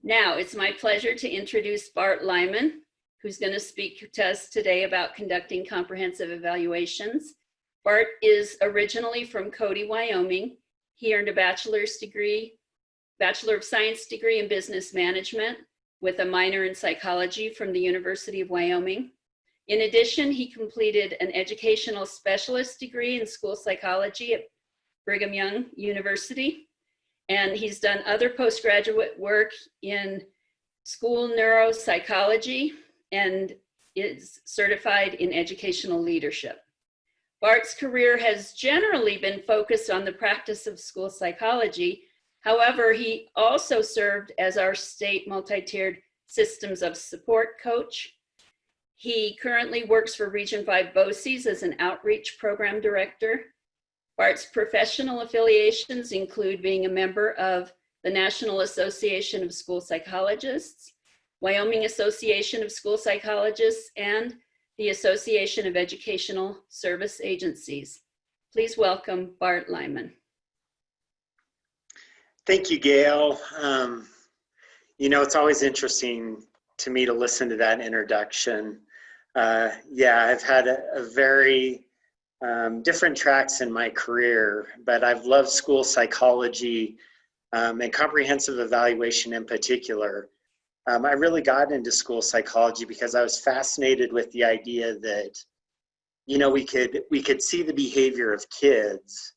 Now, it's my pleasure to introduce Bart Lyman, who's going to speak to us today about conducting comprehensive evaluations. Bart is originally from Cody, Wyoming. He earned a Bachelor of Science degree in business management with a minor in psychology from the University of Wyoming. In addition, he completed an educational specialist degree in school psychology at Brigham Young University. And he's done other postgraduate work in school neuropsychology and is certified in educational leadership. Bart's career has generally been focused on the practice of school psychology. However, he also served as our state multi-tiered systems of support coach. He currently works for Region 5 BOCES as an outreach program director. Bart's professional affiliations include being a member of the National Association of School Psychologists, Wyoming Association of School Psychologists, and the Association of Educational Service Agencies. Please welcome Bart Lyman. Thank you, Gail. You know, it's always interesting to me to listen to that introduction. Yeah, I've had a very different tracks in my career, but I've loved school psychology and comprehensive evaluation in particular. I really got into school psychology because I was fascinated with the idea that, you know, we could see the behavior of kids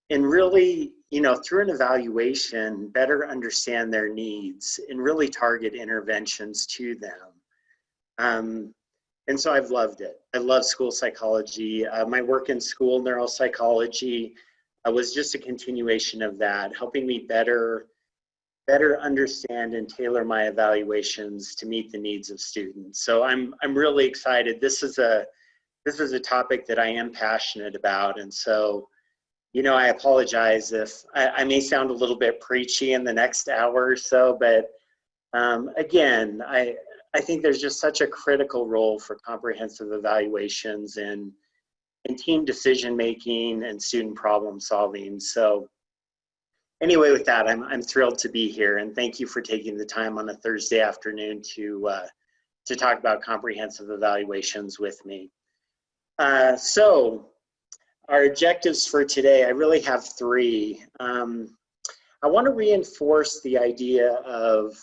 and really, you know, through an evaluation, better understand their needs and really target interventions to them. And so I've loved it. I love school psychology. My work in school neuropsychology was just a continuation of that, helping me better understand and tailor my evaluations to meet the needs of students. So I'm really excited. This is a topic that I am passionate about, and so, you know, I apologize if I may sound a little bit preachy in the next hour or so, but again, I think there's just such a critical role for comprehensive evaluations and team decision-making and student problem solving. So anyway, with that, I'm thrilled to be here, and thank you for taking the time on a Thursday afternoon to talk about comprehensive evaluations with me. So our objectives for today, I really have three. I want to reinforce the idea of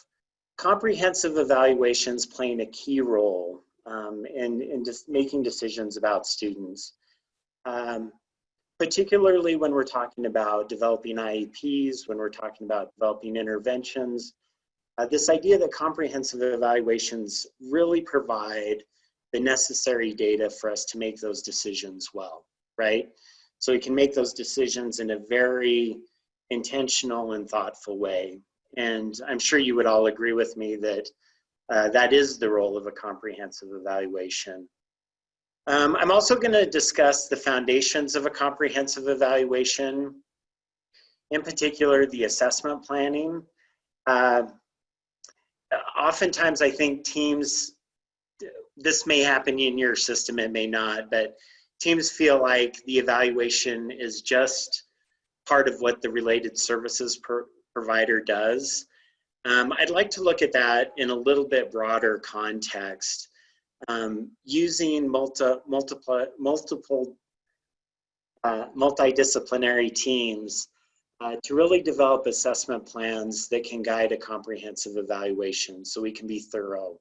comprehensive evaluations playing a key role in just making decisions about students, particularly when we're talking about developing IEPs, when we're talking about developing interventions. This idea that comprehensive evaluations really provide the necessary data for us to make those decisions well, right? So we can make those decisions in a very intentional and thoughtful way. And I'm sure you would all agree with me that that is the role of a comprehensive evaluation. I'm also going to discuss the foundations of a comprehensive evaluation, in particular the assessment planning. Oftentimes I think teams, this may happen in your system, it may not, but teams feel like the evaluation is just part of what the related services provider does. I'd like to look at that in a little bit broader context, using multidisciplinary teams to really develop assessment plans that can guide a comprehensive evaluation so we can be thorough.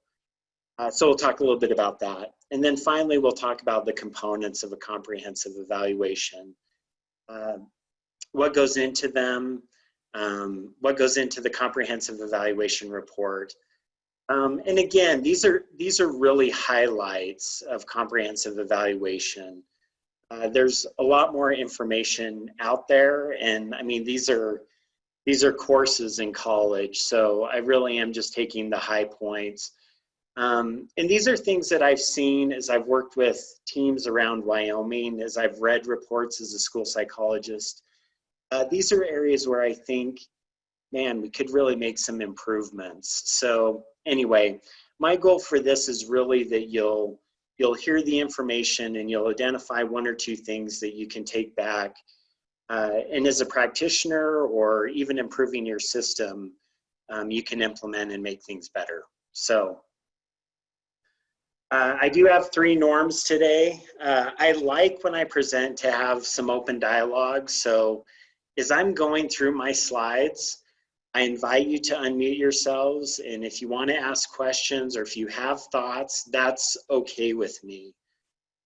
So we'll talk a little bit about that. And then finally, we'll talk about the components of a comprehensive evaluation. What goes into them, what goes into the comprehensive evaluation report. And again, these are really highlights of comprehensive evaluation. There's a lot more information out there, and I mean, these are courses in college, so I really am just taking the high points. And these are things that I've seen as I've worked with teams around Wyoming, as I've read reports as a school psychologist. These are areas where I think, man, we could really make some improvements. So anyway, my goal for this is really that you'll you'll hear the information and you'll identify one or two things that you can take back. And as a practitioner or even improving your system, you can implement and make things better. So I do have 3 norms today. I like when I present to have some open dialogue. So as I'm going through my slides, I invite you to unmute yourselves. And if you want to ask questions or if you have thoughts, that's okay with me.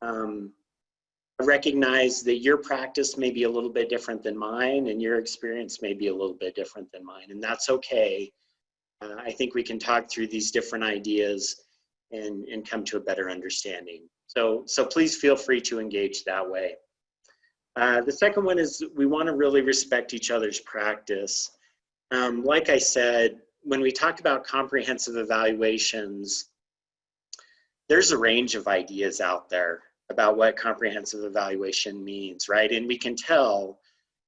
I recognize that your practice may be a little bit different than mine and your experience may be a little bit different than mine, and that's okay. I think we can talk through these different ideas and come to a better understanding. So please feel free to engage that way. The second one is we want to really respect each other's practice. Like I said, when we talk about comprehensive evaluations, there's a range of ideas out there about what comprehensive evaluation means, right? And we can tell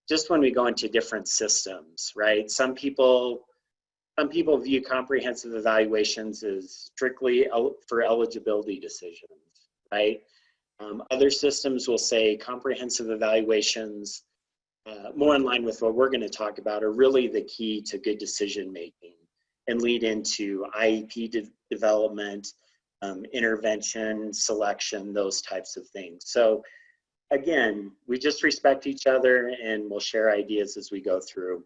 just when we go into different systems, right? Some people view comprehensive evaluations as strictly for eligibility decisions, right? Other systems will say comprehensive evaluations, more in line with what we're going to talk about, are really the key to good decision making and lead into IEP development, intervention, selection, those types of things. So again, we just respect each other and we'll share ideas as we go through.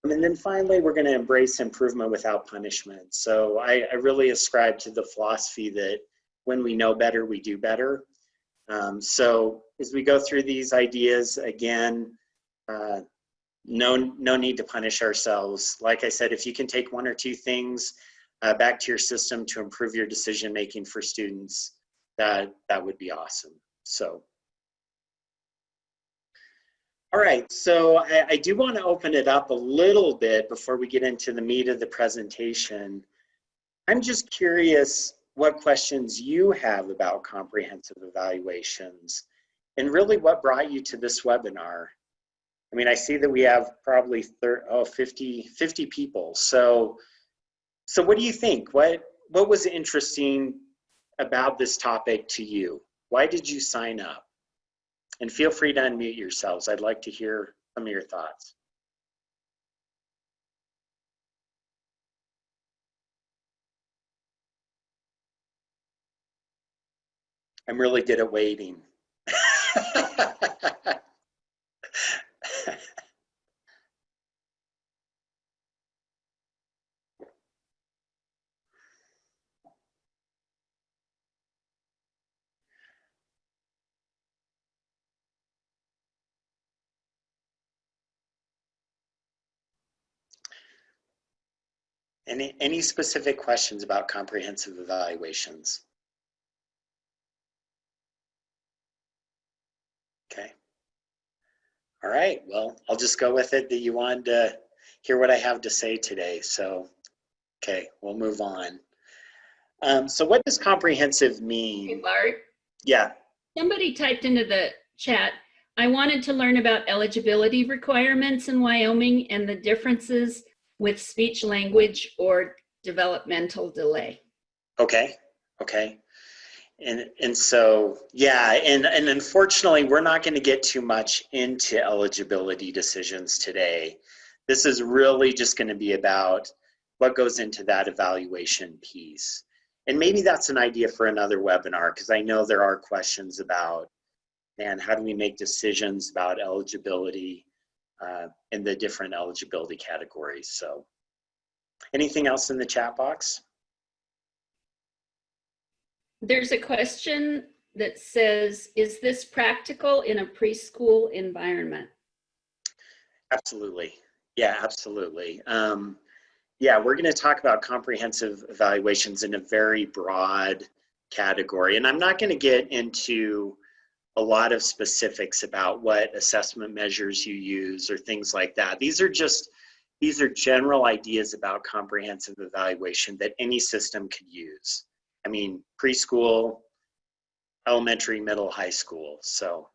And then finally, we're going to embrace improvement without punishment. So I really ascribe to the philosophy that when we know better, we do better. So as we go through these ideas, again, no need to punish ourselves. Like I said, if you can take 1 or 2 things back to your system to improve your decision making for students, that would be awesome. So, all right, so I do want to open it up a little bit before we get into the meat of the presentation. I'm just curious what questions you have about comprehensive evaluations and really what brought you to this webinar. I mean, I see that we have probably 50 people. So what do you think? What was interesting about this topic to you? Why did you sign up? And feel free to unmute yourselves. I'd like to hear some of your thoughts. I'm really good at waiting. Any specific questions about comprehensive evaluations? Okay. All right, well, I'll just go with it that you wanted to hear what I have to say today. So, okay, we'll move on. So what does comprehensive mean? Hey, Bart. Yeah. Somebody typed into the chat, I wanted to learn about eligibility requirements in Wyoming and the differences with speech language or developmental delay. Okay. And so, yeah, and unfortunately, we're not going to get too much into eligibility decisions today. This is really just going to be about what goes into that evaluation piece. And maybe that's an idea for another webinar, because I know there are questions about, man, how do we make decisions about eligibility in the different eligibility categories? So anything else in the chat box? There's a question that says, is this practical in a preschool environment? Absolutely. Yeah, absolutely. Yeah, we're going to talk about comprehensive evaluations in a very broad category. And I'm not going to get into a lot of specifics about what assessment measures you use or things like that. These are general ideas about comprehensive evaluation that any system could use. I mean, preschool, elementary, middle, high school. So.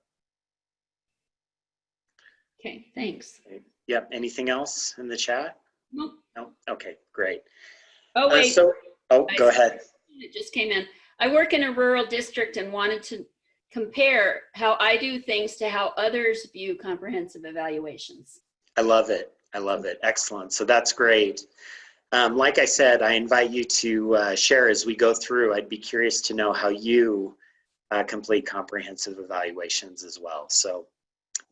Okay, thanks. Yep, anything else in the chat? Nope. No? Okay, great. Oh, wait. Go ahead. It just came in. I work in a rural district and wanted to compare how I do things to how others view comprehensive evaluations. I love it. I love it. Excellent. So that's great. Like I said, I invite you to share as we go through. I'd be curious to know how you complete comprehensive evaluations as well. So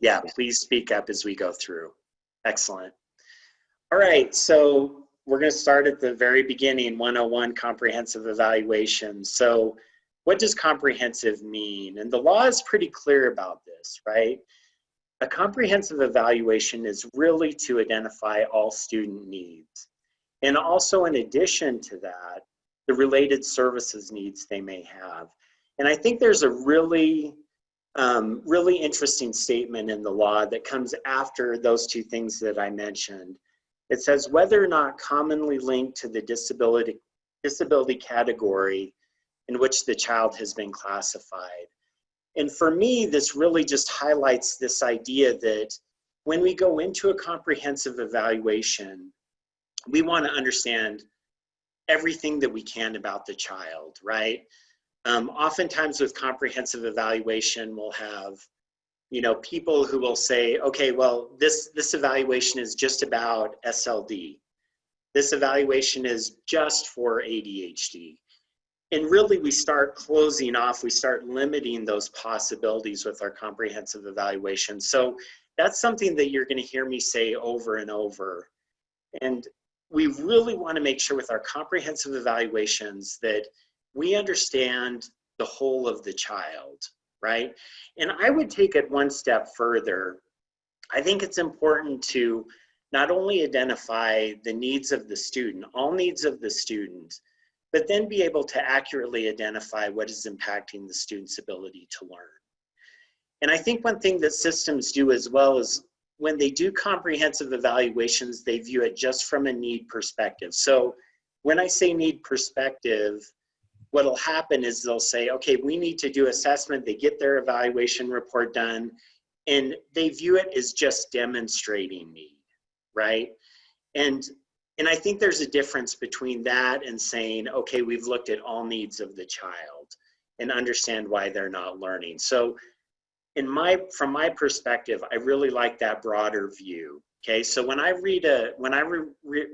yeah, please speak up as we go through. Excellent. All right, so we're going to start at the very beginning, 101 comprehensive evaluation. So what does comprehensive mean? And the law is pretty clear about this, right? A comprehensive evaluation is really to identify all student needs. And also in addition to that, the related services needs they may have. And I think there's a really interesting statement in the law that comes after those two things that I mentioned. It says whether or not commonly linked to the disability category in which the child has been classified. And for me, this really just highlights this idea that when we go into a comprehensive evaluation, we want to understand everything that we can about the child, right? Oftentimes with comprehensive evaluation, we'll have, you know, people who will say, okay, well, this evaluation is just about SLD. This evaluation is just for ADHD. And really we start closing off, we start limiting those possibilities with our comprehensive evaluation. So that's something that you're going to hear me say over and over. And we really want to make sure with our comprehensive evaluations that we understand the whole of the child, right? And I would take it one step further. I think it's important to not only identify the needs of the student, all needs of the student, but then be able to accurately identify what is impacting the student's ability to learn. And I think one thing that systems do as well is when they do comprehensive evaluations, they view it just from a need perspective. So when I say need perspective, what'll happen is they'll say, okay, we need to do assessment. They get their evaluation report done and they view it as just demonstrating need, right? And I think there's a difference between that and saying, okay, we've looked at all needs of the child and understand why they're not learning. So from my perspective, I really like that broader view. Okay, so when I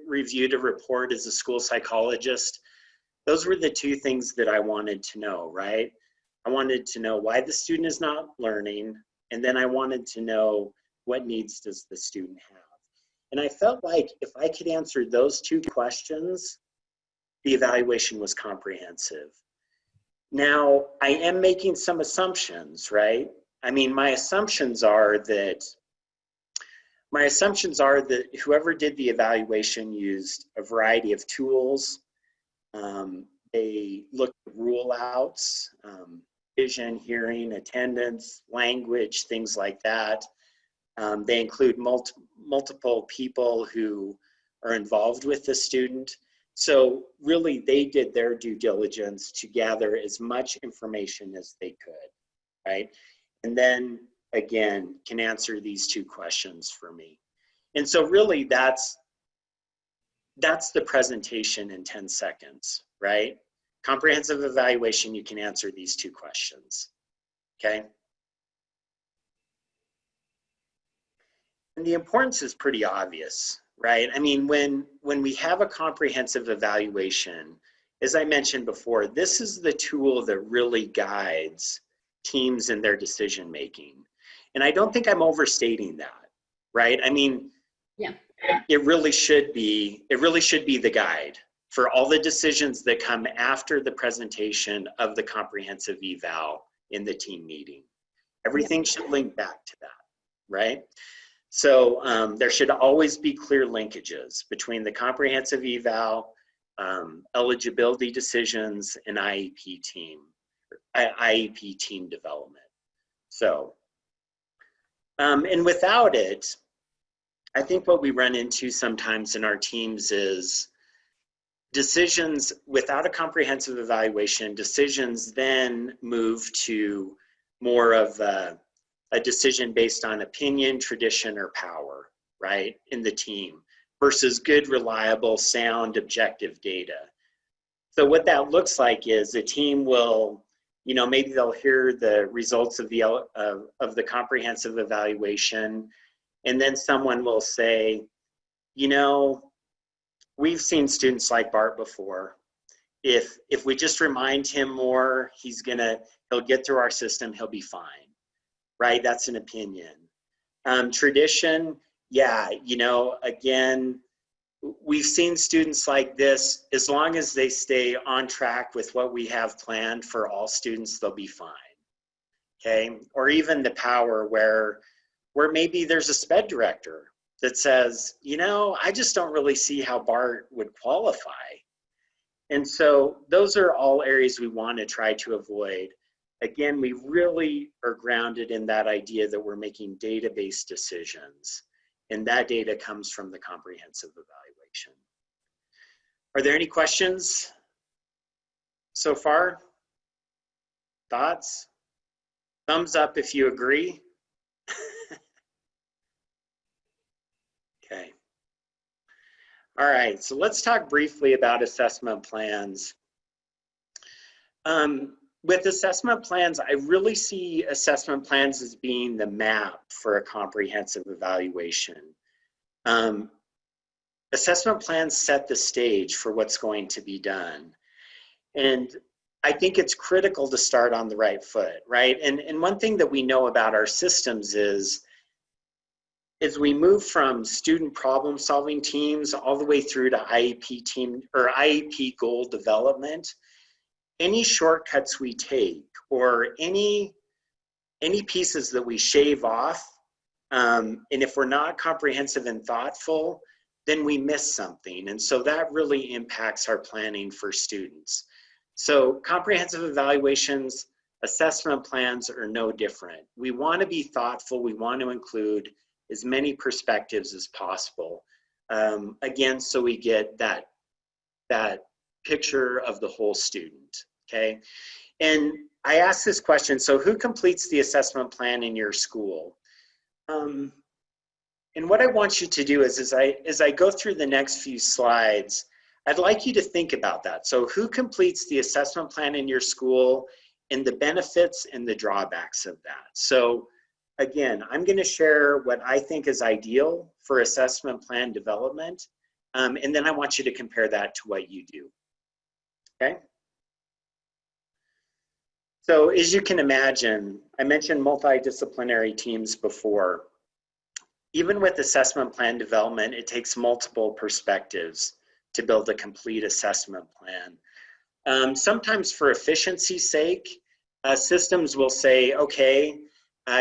reviewed a report as a school psychologist, those were the two things that I wanted to know, right? I wanted to know why the student is not learning, and then I wanted to know what needs does the student have. And I felt like if I could answer those two questions, the evaluation was comprehensive. Now, I am making some assumptions, right? I mean, my assumptions are that whoever did the evaluation used a variety of tools. They looked at rule outs, vision, hearing, attendance, language, things like that. They include multiple people who are involved with the student. So really they did their due diligence to gather as much information as they could, right? And then again, can answer these two questions for me. And so really that's the presentation in 10 seconds, right? Comprehensive evaluation, you can answer these two questions, okay? And the importance is pretty obvious, right? I mean, when we have a comprehensive evaluation, as I mentioned before, this is the tool that really guides teams in their decision making. And I don't think I'm overstating that, right? I mean, yeah. It really should be the guide for all the decisions that come after the presentation of the comprehensive eval in the team meeting. Everything should link back to that, right? So there should always be clear linkages between the comprehensive eval, eligibility decisions, and IEP team development. So, and without it, I think what we run into sometimes in our teams is decisions without a comprehensive evaluation, decisions then move to more of a decision based on opinion, tradition, or power, right, in the team versus good, reliable, sound, objective data. So what that looks like is a team will, maybe they'll hear the results of the comprehensive evaluation, and then someone will say, we've seen students like Bart before. If we just remind him more, he'll get through our system, he'll be fine, right? That's an opinion. Tradition, yeah, again, we've seen students like this, as long as they stay on track with what we have planned for all students, they'll be fine, okay? Or even the power where maybe there's a SPED director that says, I just don't really see how Bart would qualify. And so those are all areas we want to try to avoid. Again, we really are grounded in that idea that we're making data-based decisions, and that data comes from the comprehensive evaluation. Are there any questions so far? Thoughts? Thumbs up if you agree. Okay. All right, so let's talk briefly about assessment plans. With assessment plans, I really see assessment plans as being the map for a comprehensive evaluation. Assessment plans set the stage for what's going to be done. And I think it's critical to start on the right foot, right? And one thing that we know about our systems is we move from student problem solving teams all the way through to IEP team or IEP goal development. Any shortcuts we take or any pieces that we shave off, and if we're not comprehensive and thoughtful, then we miss something. And so that really impacts our planning for students. So comprehensive evaluations, assessment plans are no different. We want to be thoughtful. We want to include as many perspectives as possible. Again, so we get that picture of the whole student, okay? And I asked this question, so who completes the assessment plan in your school? And what I want you to do is, as I go through the next few slides, I'd like you to think about that. So who completes the assessment plan in your school and the benefits and the drawbacks of that? So again, I'm going to share what I think is ideal for assessment plan development, and then I want you to compare that to what you do, okay? So as you can imagine, I mentioned multidisciplinary teams before. Even with assessment plan development, it takes multiple perspectives to build a complete assessment plan. Sometimes for efficiency's sake, systems will say, okay,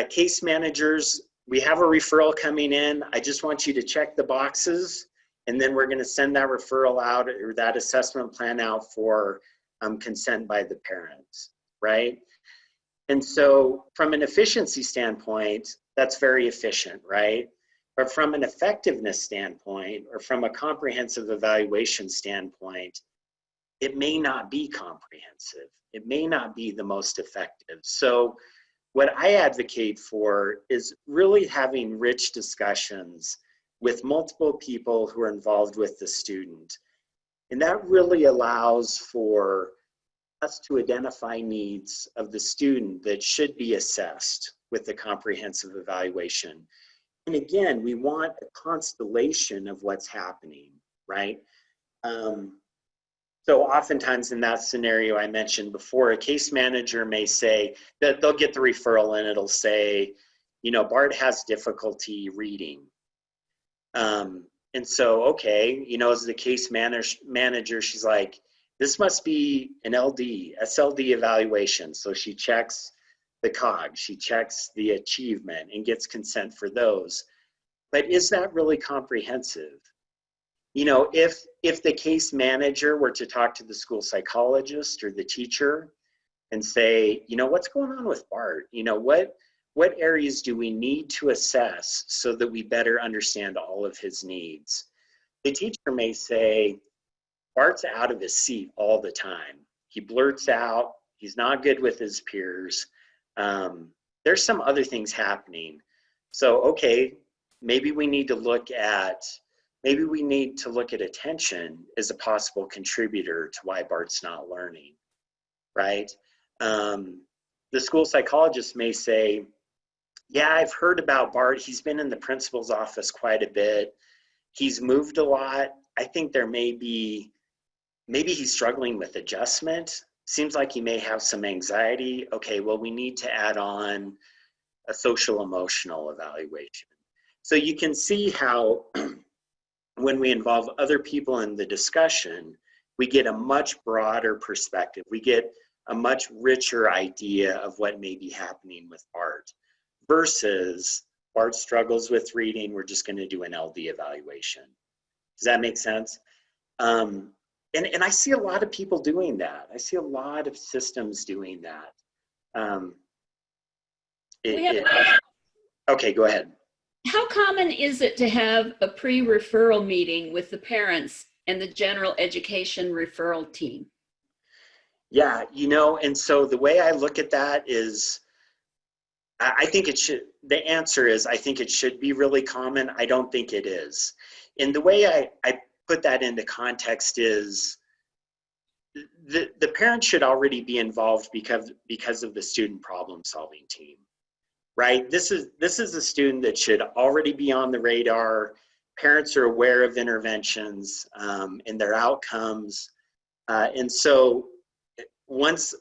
case managers, we have a referral coming in. I just want you to check the boxes, and then we're going to send that referral out or that assessment plan out for consent by the parents, right? And so from an efficiency standpoint, that's very efficient, right? But from an effectiveness standpoint or from a comprehensive evaluation standpoint, it may not be comprehensive. It may not be the most effective. So what I advocate for is really having rich discussions with multiple people who are involved with the student. And that really allows for us to identify needs of the student that should be assessed with the comprehensive evaluation. And again, we want a constellation of what's happening, right? So oftentimes in that scenario I mentioned before, a case manager may say that they'll get the referral and it'll say, Bart has difficulty reading. And so, okay, as the case manager, she's like, this must be an SLD evaluation. So she checks the COG, she checks the achievement and gets consent for those. But is that really comprehensive? If the case manager were to talk to the school psychologist or the teacher and say, what's going on with Bart? What areas do we need to assess so that we better understand all of his needs? The teacher may say, Bart's out of his seat all the time. He blurts out, he's not good with his peers. There's some other things happening. So, okay, maybe we need to look at maybe we need to look at attention as a possible contributor to why Bart's not learning, right? The school psychologist may say, yeah, I've heard about Bart. He's been in the principal's office quite a bit. He's moved a lot. I think there maybe he's struggling with adjustment. Seems like he may have some anxiety. Okay, well, we need to add on a social emotional evaluation. So you can see how when we involve other people in the discussion, we get a much broader perspective. We get a much richer idea of what may be happening with Bart versus Bart struggles with reading, we're just going to do an LD evaluation. Does that make sense? And I see a lot of people doing that. I see a lot of systems doing that. Okay, go ahead. How common is it to have a pre-referral meeting with the parents and the general education referral team? Yeah, you know, and so the way I look at that is, I think it should, the answer is, I think it should be really common. I don't think it is. And the way I put that into context is, the parents should already be involved because of the student problem solving team, right? This is a student that should already be on the radar. Parents are aware of interventions and their outcomes. And so once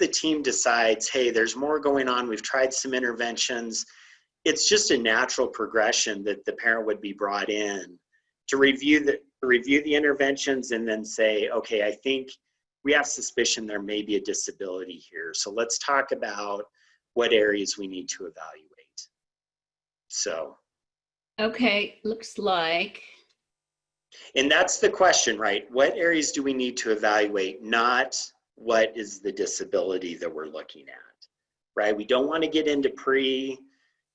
the team decides, hey, there's more going on, we've tried some interventions, it's just a natural progression that the parent would be brought in to review the interventions and then say, okay, I think we have suspicion there may be a disability here. So let's talk about what areas we need to evaluate. So. Okay, looks like. And that's the question, right? What areas do we need to evaluate, not what is the disability that we're looking at, right? We don't want to get into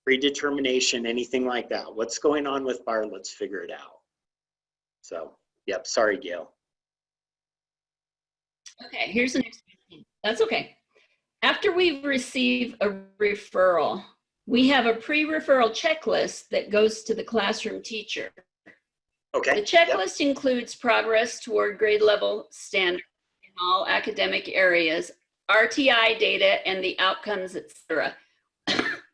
predetermination, anything like that. What's going on with Bart? Let's figure it out. So, yep, sorry, Gail. Okay, here's the next question. That's okay. After we receive a referral, we have a pre-referral checklist that goes to the classroom teacher. Okay. The checklist includes progress toward grade level standards in all academic areas, RTI data, and the outcomes, etc.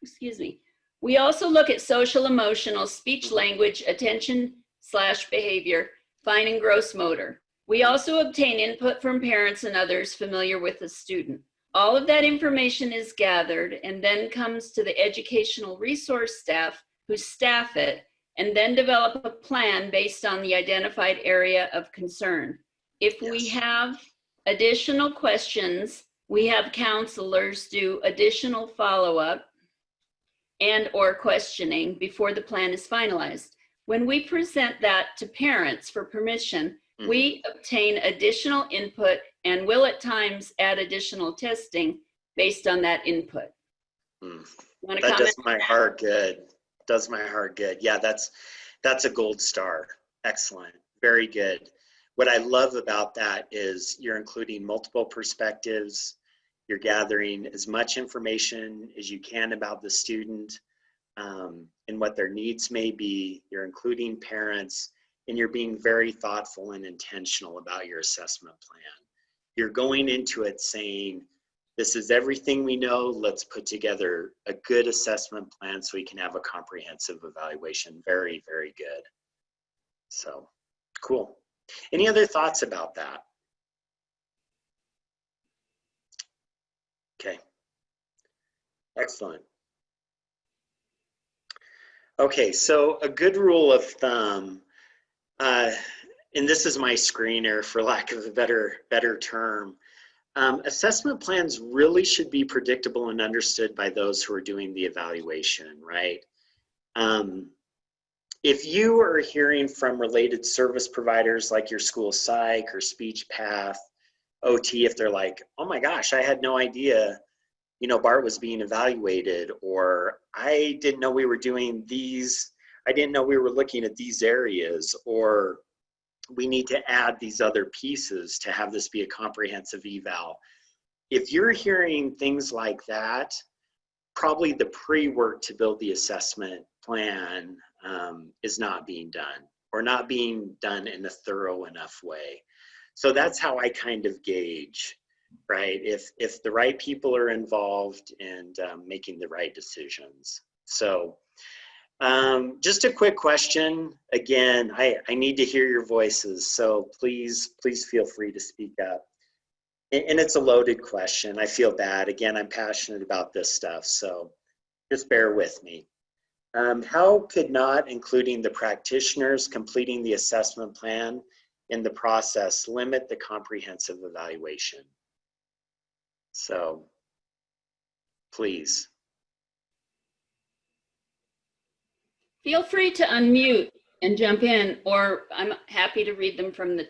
Excuse me. We also look at social, emotional, speech, language, attention/behavior, fine and gross motor. We also obtain input from parents and others familiar with the student. All of that information is gathered and then comes to the educational resource staff who staff it and then develop a plan based on the identified area of concern. If we have additional questions, we have counselors do additional follow-up and or questioning before the plan is finalized. When we present that to parents for permission, we obtain additional input and will at times add additional testing based on that input. That does my heart good. Does my heart good. Yeah, that's a gold star. Excellent. Very good. What I love about that is you're including multiple perspectives. You're gathering as much information as you can about the student and what their needs may be. You're including parents, and you're being very thoughtful and intentional about your assessment plan. You're going into it saying, this is everything we know. Let's put together a good assessment plan so we can have a comprehensive evaluation. Very, very good. So, cool. Any other thoughts about that? Okay. Excellent. Okay, so a good rule of thumb, and this is my screener for lack of a better term, assessment plans really should be predictable and understood by those who are doing the evaluation, right? If you are hearing from related service providers like your school psych or speech path, OT, if they're like, oh my gosh, I had no idea, you know, Bart was being evaluated, or I didn't know we were doing these, I didn't know we were looking at these areas, or we need to add these other pieces to have this be a comprehensive eval. If you're hearing things like that, probably the pre-work to build the assessment plan is not being done, or not being done in a thorough enough way. So that's how I kind of gauge, right? If the right people are involved and making the right decisions. So just a quick question. Again, I need to hear your voices, so please feel free to speak up. And it's a loaded question. I feel bad. Again, I'm passionate about this stuff, so just bear with me. How could not including the practitioners completing the assessment plan in the process limit the comprehensive evaluation? So, please. Feel free to unmute and jump in, or I'm happy to read them from the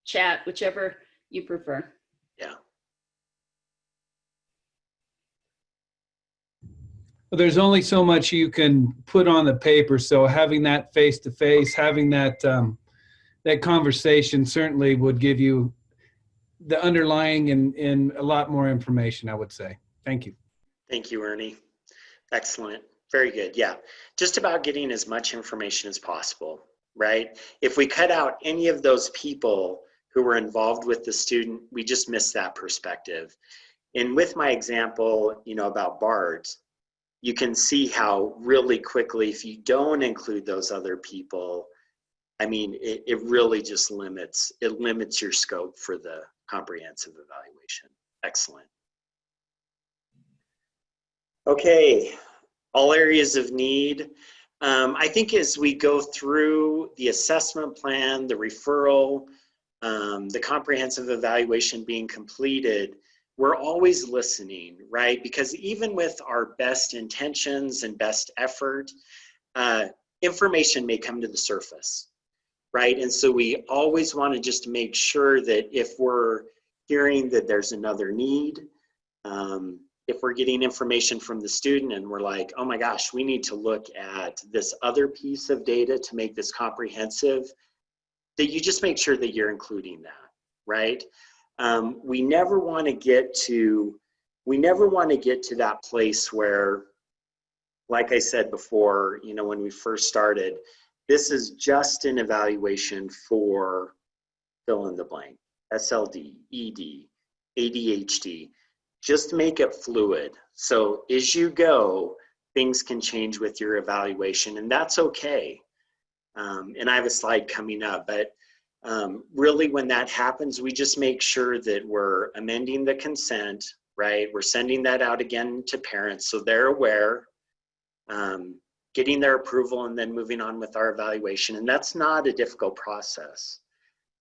chat, whichever you prefer. Yeah. Well, there's only so much you can put on the paper, so having that face-to-face, having that that conversation certainly would give you the underlying and a lot more information, I would say. Thank you. Thank you, Ernie. Excellent. Very good. Yeah. Just about getting as much information as possible, right? If we cut out any of those people who were involved with the student, we just miss that perspective. And with my example, you know, about Bart, you can see how really quickly, if you don't include those other people, I mean, it really just limits your scope for the comprehensive evaluation. Excellent. Okay, all areas of need. I think as we go through the assessment plan, the referral, the comprehensive evaluation being completed, we're always listening, right? Because even with our best intentions and best effort, information may come to the surface, right? And so we always want to just make sure that if we're hearing that there's another need, if we're getting information from the student and we're like, oh my gosh, we need to look at this other piece of data to make this comprehensive, that you just make sure that you're including that, right? We never want to get to that place where, like I said before, you know, when we first started, this is just an evaluation for fill in the blank, SLD, ED, ADHD. Just make it fluid. So as you go, things can change with your evaluation, and that's okay. And I have a slide coming up, but really when that happens, we just make sure that we're amending the consent, right? We're sending that out again to parents so they're aware, getting their approval, and then moving on with our evaluation. And that's not a difficult process.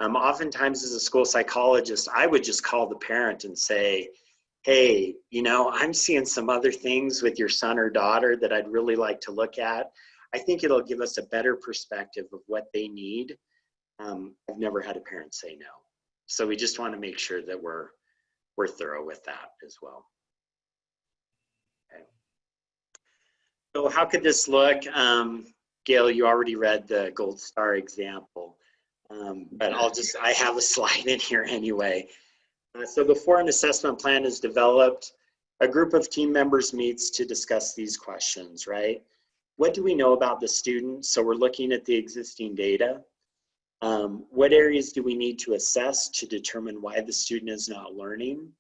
Oftentimes as a school psychologist, I would just call the parent and say, hey, you know, I'm seeing some other things with your son or daughter that I'd really like to look at. I think it'll give us a better perspective of what they need. I've never had a parent say no. So we just want to make sure that we're thorough with that as well. Okay. So how could this look? Gail, you already read the gold star example, but I have a slide in here anyway. So before an assessment plan is developed, a group of team members meets to discuss these questions, right? What do we know about the student? So we're looking at the existing data. What areas do we need to assess to determine why the student is not learning?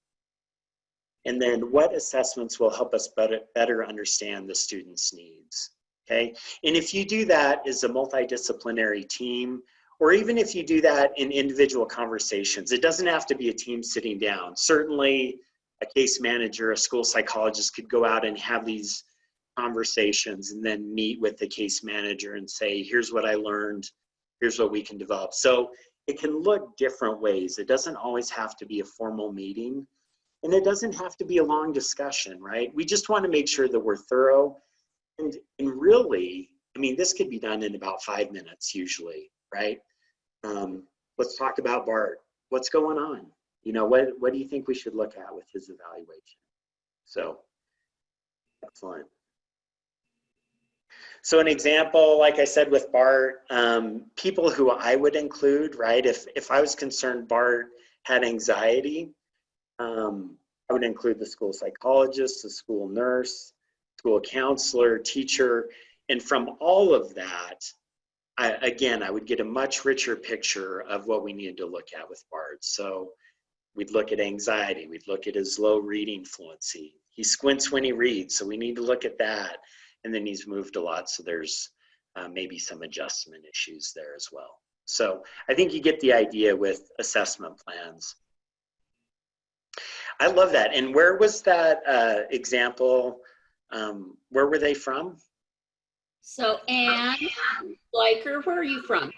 And then what assessments will help us better understand the student's needs, okay? And if you do that as a multidisciplinary team, or even if you do that in individual conversations, it doesn't have to be a team sitting down. Certainly a case manager, a school psychologist could go out and have these conversations and then meet with the case manager and say, here's what I learned, here's what we can develop. So it can look different ways. It doesn't always have to be a formal meeting, and it doesn't have to be a long discussion, right? We just want to make sure that we're thorough. And really, I mean, this could be done in about 5 minutes usually, right? Let's talk about Bart. What's going on? You know, what do you think we should look at with his evaluation? So, excellent. So an example, like I said with Bart, people who I would include, right? If I was concerned Bart had anxiety, I would include the school psychologist, the school nurse, school counselor, teacher, and from all of that, I would get a much richer picture of what we needed to look at with Bart. So we'd look at anxiety, we'd look at his low reading fluency. He squints when he reads, so we need to look at that. And then he's moved a lot, so there's maybe some adjustment issues there as well. So I think you get the idea with assessment plans. I love that. And where was that example? Where were they from? So Anne Bleicher, where are you from?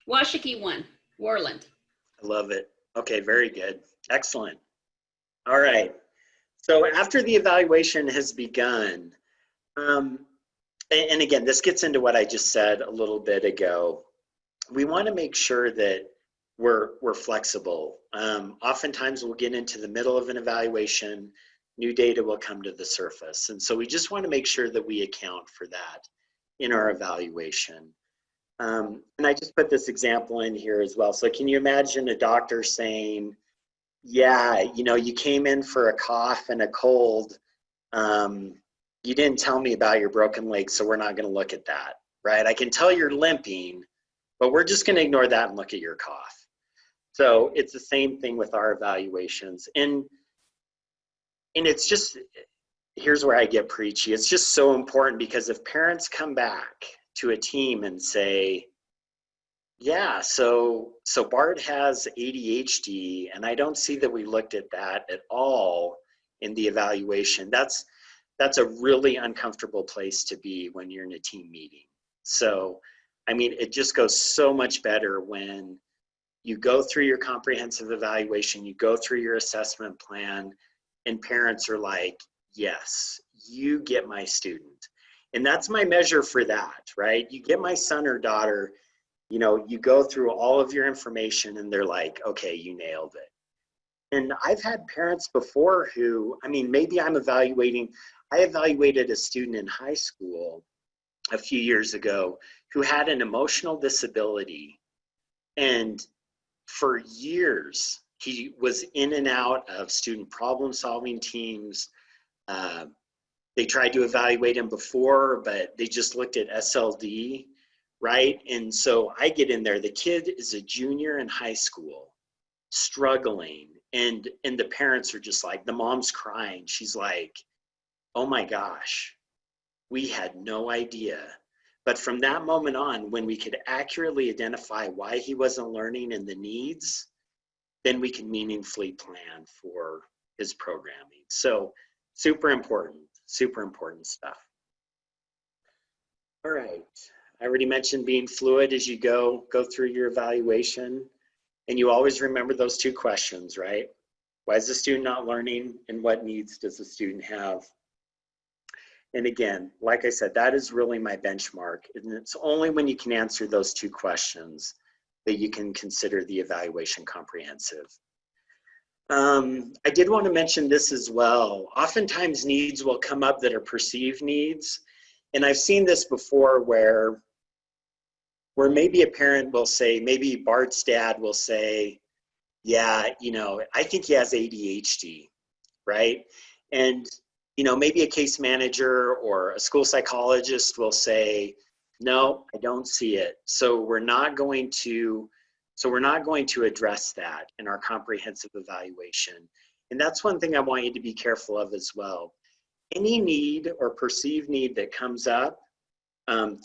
Washakie 1, Warland. I love it. Okay, very good. Excellent. All right. So after the evaluation has begun, and again, this gets into what I just said a little bit ago. We want to make sure that we're flexible. Oftentimes we'll get into the middle of an evaluation, new data will come to the surface. And so we just want to make sure that we account for that in our evaluation. And I just put this example in here as well. So can you imagine a doctor saying, yeah, you know, you came in for a cough and a cold. You didn't tell me about your broken leg, so we're not going to look at that, right? I can tell you're limping, but we're just going to ignore that and look at your cough. So it's the same thing with our evaluations. And it's just, here's where I get preachy. It's just so important, because if parents come back to a team and say, yeah, so Bart has ADHD, and I don't see that we looked at that at all in the evaluation. That's a really uncomfortable place to be when you're in a team meeting. So, I mean, it just goes so much better when you go through your comprehensive evaluation, you go through your assessment plan, and parents are like, yes, you get my student. And that's my measure for that, right? You get my son or daughter, you know, you go through all of your information and they're like, okay, you nailed it. And I've had parents before who, I mean, maybe I evaluated a student in high school a few years ago who had an emotional disability. And for years, he was in and out of student problem-solving teams. They tried to evaluate him before, but they just looked at SLD, right? And so I get in there, the kid is a junior in high school, struggling, and the parents are just like, the mom's crying. She's like, oh my gosh, we had no idea. But from that moment on, when we could accurately identify why he wasn't learning and the needs, then we can meaningfully plan for his programming. So super important stuff. All right, I already mentioned being fluid as you go through your evaluation. And you always remember those two questions, right? Why is the student not learning, and what needs does the student have? And again, like I said, that is really my benchmark. And it's only when you can answer those two questions that you can consider the evaluation comprehensive. I did want to mention this as well. Oftentimes needs will come up that are perceived needs. And I've seen this before where maybe a parent will say, maybe Bart's dad will say, yeah, you know, I think he has ADHD, right? And, you know, maybe a case manager or a school psychologist will say, no, I don't see it. So we're not going to address that in our comprehensive evaluation. And that's one thing I want you to be careful of as well. Any need or perceived need that comes up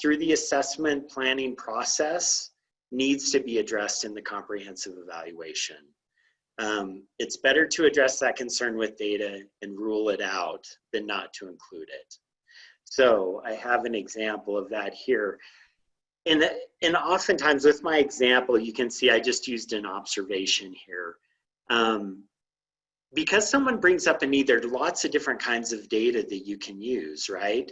through the assessment planning process needs to be addressed in the comprehensive evaluation. It's better to address that concern with data and rule it out than not to include it. So I have an example of that here. And oftentimes with my example, you can see I just used an observation here. Because someone brings up a need, there are lots of different kinds of data that you can use, right?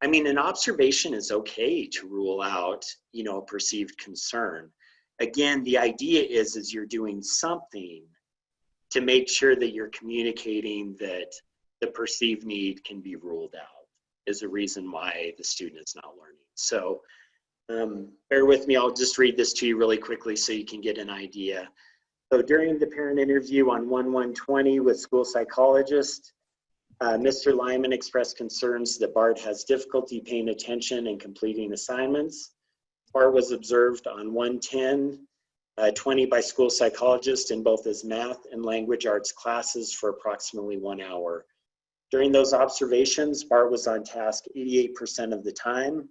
I mean, an observation is okay to rule out, you know, a perceived concern. Again, the idea is you're doing something to make sure that you're communicating that the perceived need can be ruled out is a reason why the student is not learning. So bear with me, I'll just read this to you really quickly so you can get an idea. So during the parent interview on 1/1/20 with school psychologist, Mr. Lyman expressed concerns that Bart has difficulty paying attention and completing assignments. Bart was observed on 110, 20 by school psychologists in both his math and language arts classes for approximately 1 hour. During those observations, Bart was on task 88% of the time,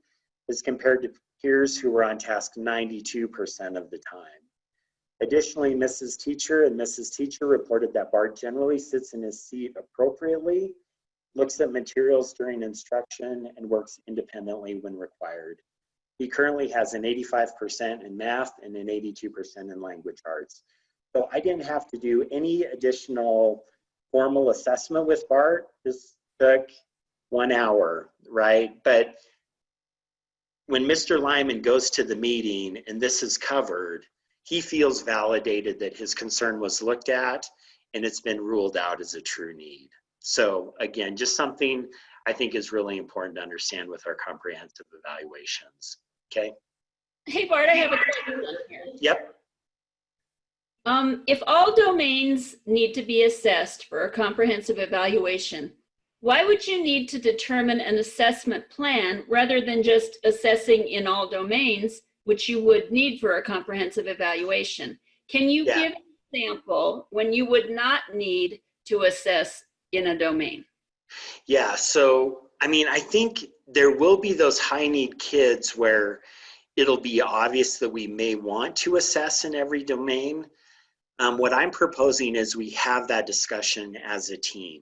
as compared to peers who were on task 92% of the time. Additionally, Mrs. Teacher and Mrs. Teacher reported that Bart generally sits in his seat appropriately, looks at materials during instruction, and works independently when required. He currently has an 85% in math and an 82% in language arts. So I didn't have to do any additional formal assessment with Bart. This took 1 hour, right? But when Mr. Lyman goes to the meeting and this is covered, he feels validated that his concern was looked at and it's been ruled out as a true need. So again, just something I think is really important to understand with our comprehensive evaluations. Okay. Hey, Bart, I have a question here. Yep. If all domains need to be assessed for a comprehensive evaluation, why would you need to determine an assessment plan rather than just assessing in all domains, which you would need for a comprehensive evaluation? Can you give an example when you would not need to assess in a domain? Yeah, so I mean, I think there will be those high need kids where it'll be obvious that we may want to assess in every domain. What I'm proposing is we have that discussion as a team,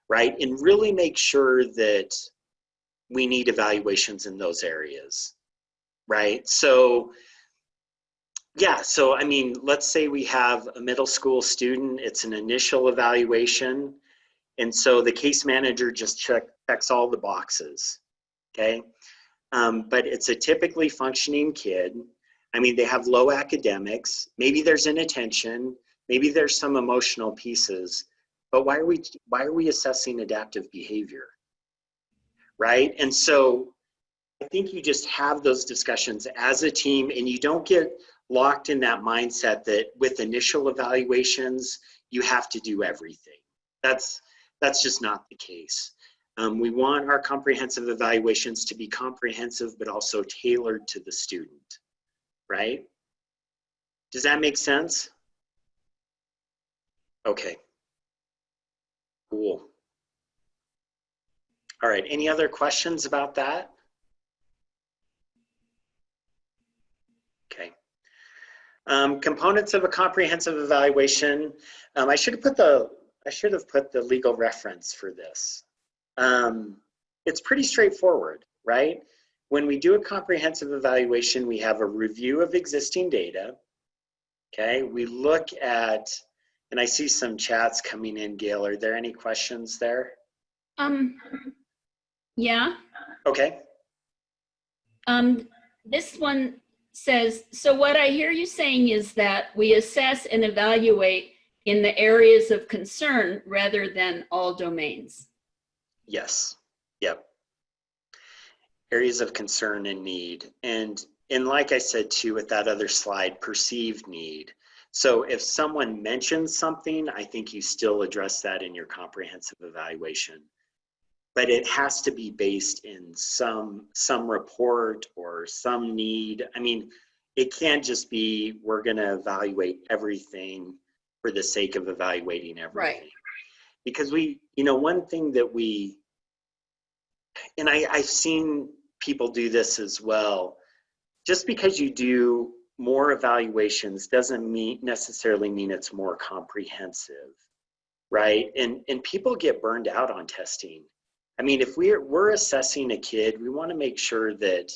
right? And really make sure that we need evaluations in those areas, right? So, yeah, so I mean, let's say we have a middle school student, it's an initial evaluation, and so the case manager just checks all the boxes, okay? But it's a typically functioning kid. I mean, they have low academics, maybe there's inattention, maybe there's some emotional pieces, but why are we assessing adaptive behavior, right? And so I think you just have those discussions as a team and you don't get locked in that mindset that with initial evaluations, you have to do everything. That's just not the case. We want our comprehensive evaluations to be comprehensive, but also tailored to the student, right? Does that make sense? Okay, cool. All right, any other questions about that? Okay. Components of a comprehensive evaluation. I should have put the legal reference for this. It's pretty straightforward, right? When we do a comprehensive evaluation, we have a review of existing data. Okay, we look at, and I see some chats coming in, Gail. Are there any questions there? Yeah. Okay. This one says, so what I hear you saying is that we assess and evaluate in the areas of concern rather than all domains. Yes. Yep. Areas of concern and need. And like I said too, with that other slide, perceived need. So if someone mentions something, I think you still address that in your comprehensive evaluation. But it has to be based in some report or some need. I mean, it can't just be, we're gonna evaluate everything for the sake of evaluating everything. Right. Because one thing that and I've seen people do this as well, just because you do more evaluations doesn't necessarily mean it's more comprehensive, right? And people get burned out on testing. I mean, if we're assessing a kid, we want to make sure that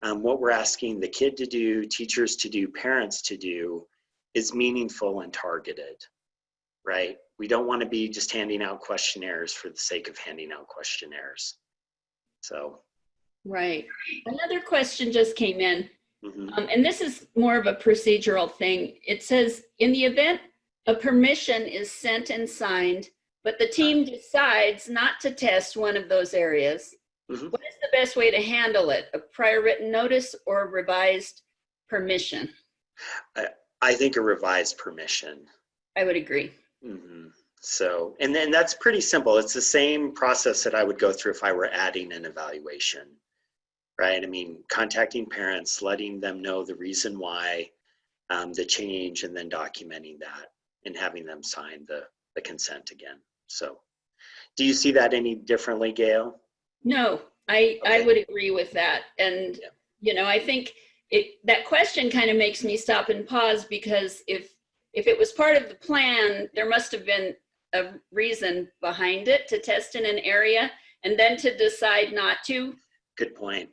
what we're asking the kid to do, teachers to do, parents to do is meaningful and targeted, right? We don't want to be just handing out questionnaires for the sake of handing out questionnaires. So. Right. Another question just came in, Mm-hmm. And this is more of a procedural thing. It says, in the event a permission is sent and signed, but the team decides not to test one of those areas, mm-hmm. What is the best way to handle it? A prior written notice or a revised permission? I think a revised permission. I would agree. Mm-hmm. So, and then that's pretty simple. It's the same process that I would go through if I were adding an evaluation, right? I mean, contacting parents, letting them know the reason why, the change, and then documenting that and having them sign the consent again. So do you see that any differently, Gail? No, I Okay. would agree with that. And, Yeah. you know, I think that question kind of makes me stop and pause, because if it was part of the plan, there must have been a reason behind it to test in an area, and then to decide not to. Good point.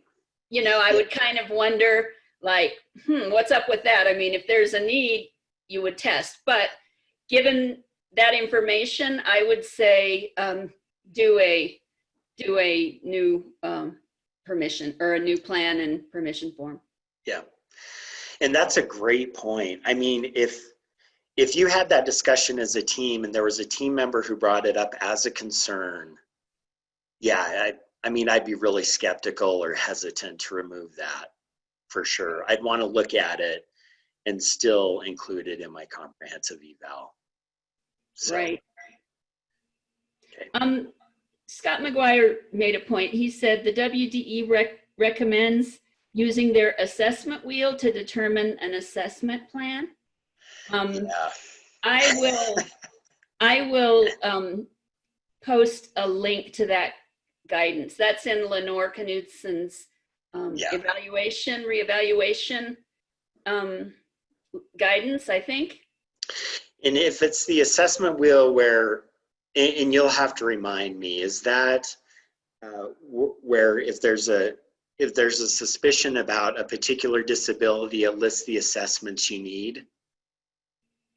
You know, I would kind of wonder, like, what's up with that? I mean, if there's a need, you would test. But given that information, I would say do a new permission, or a new plan and permission form. Yeah. And that's a great point. I mean, if you had that discussion as a team and there was a team member who brought it up as a concern, yeah, I mean, I'd be really skeptical or hesitant to remove that for sure. I'd want to look at it and still include it in my comprehensive eval. So, Right. okay. Scott McGuire made a point. He said the WDE recommends using their assessment wheel to determine an assessment plan. Yeah. I will post a link to that guidance. That's in Lenore Knutson's reevaluation guidance, I think. And if it's the assessment wheel where, and you'll have to remind me, is that where if there's a suspicion about a particular disability, it lists the assessments you need?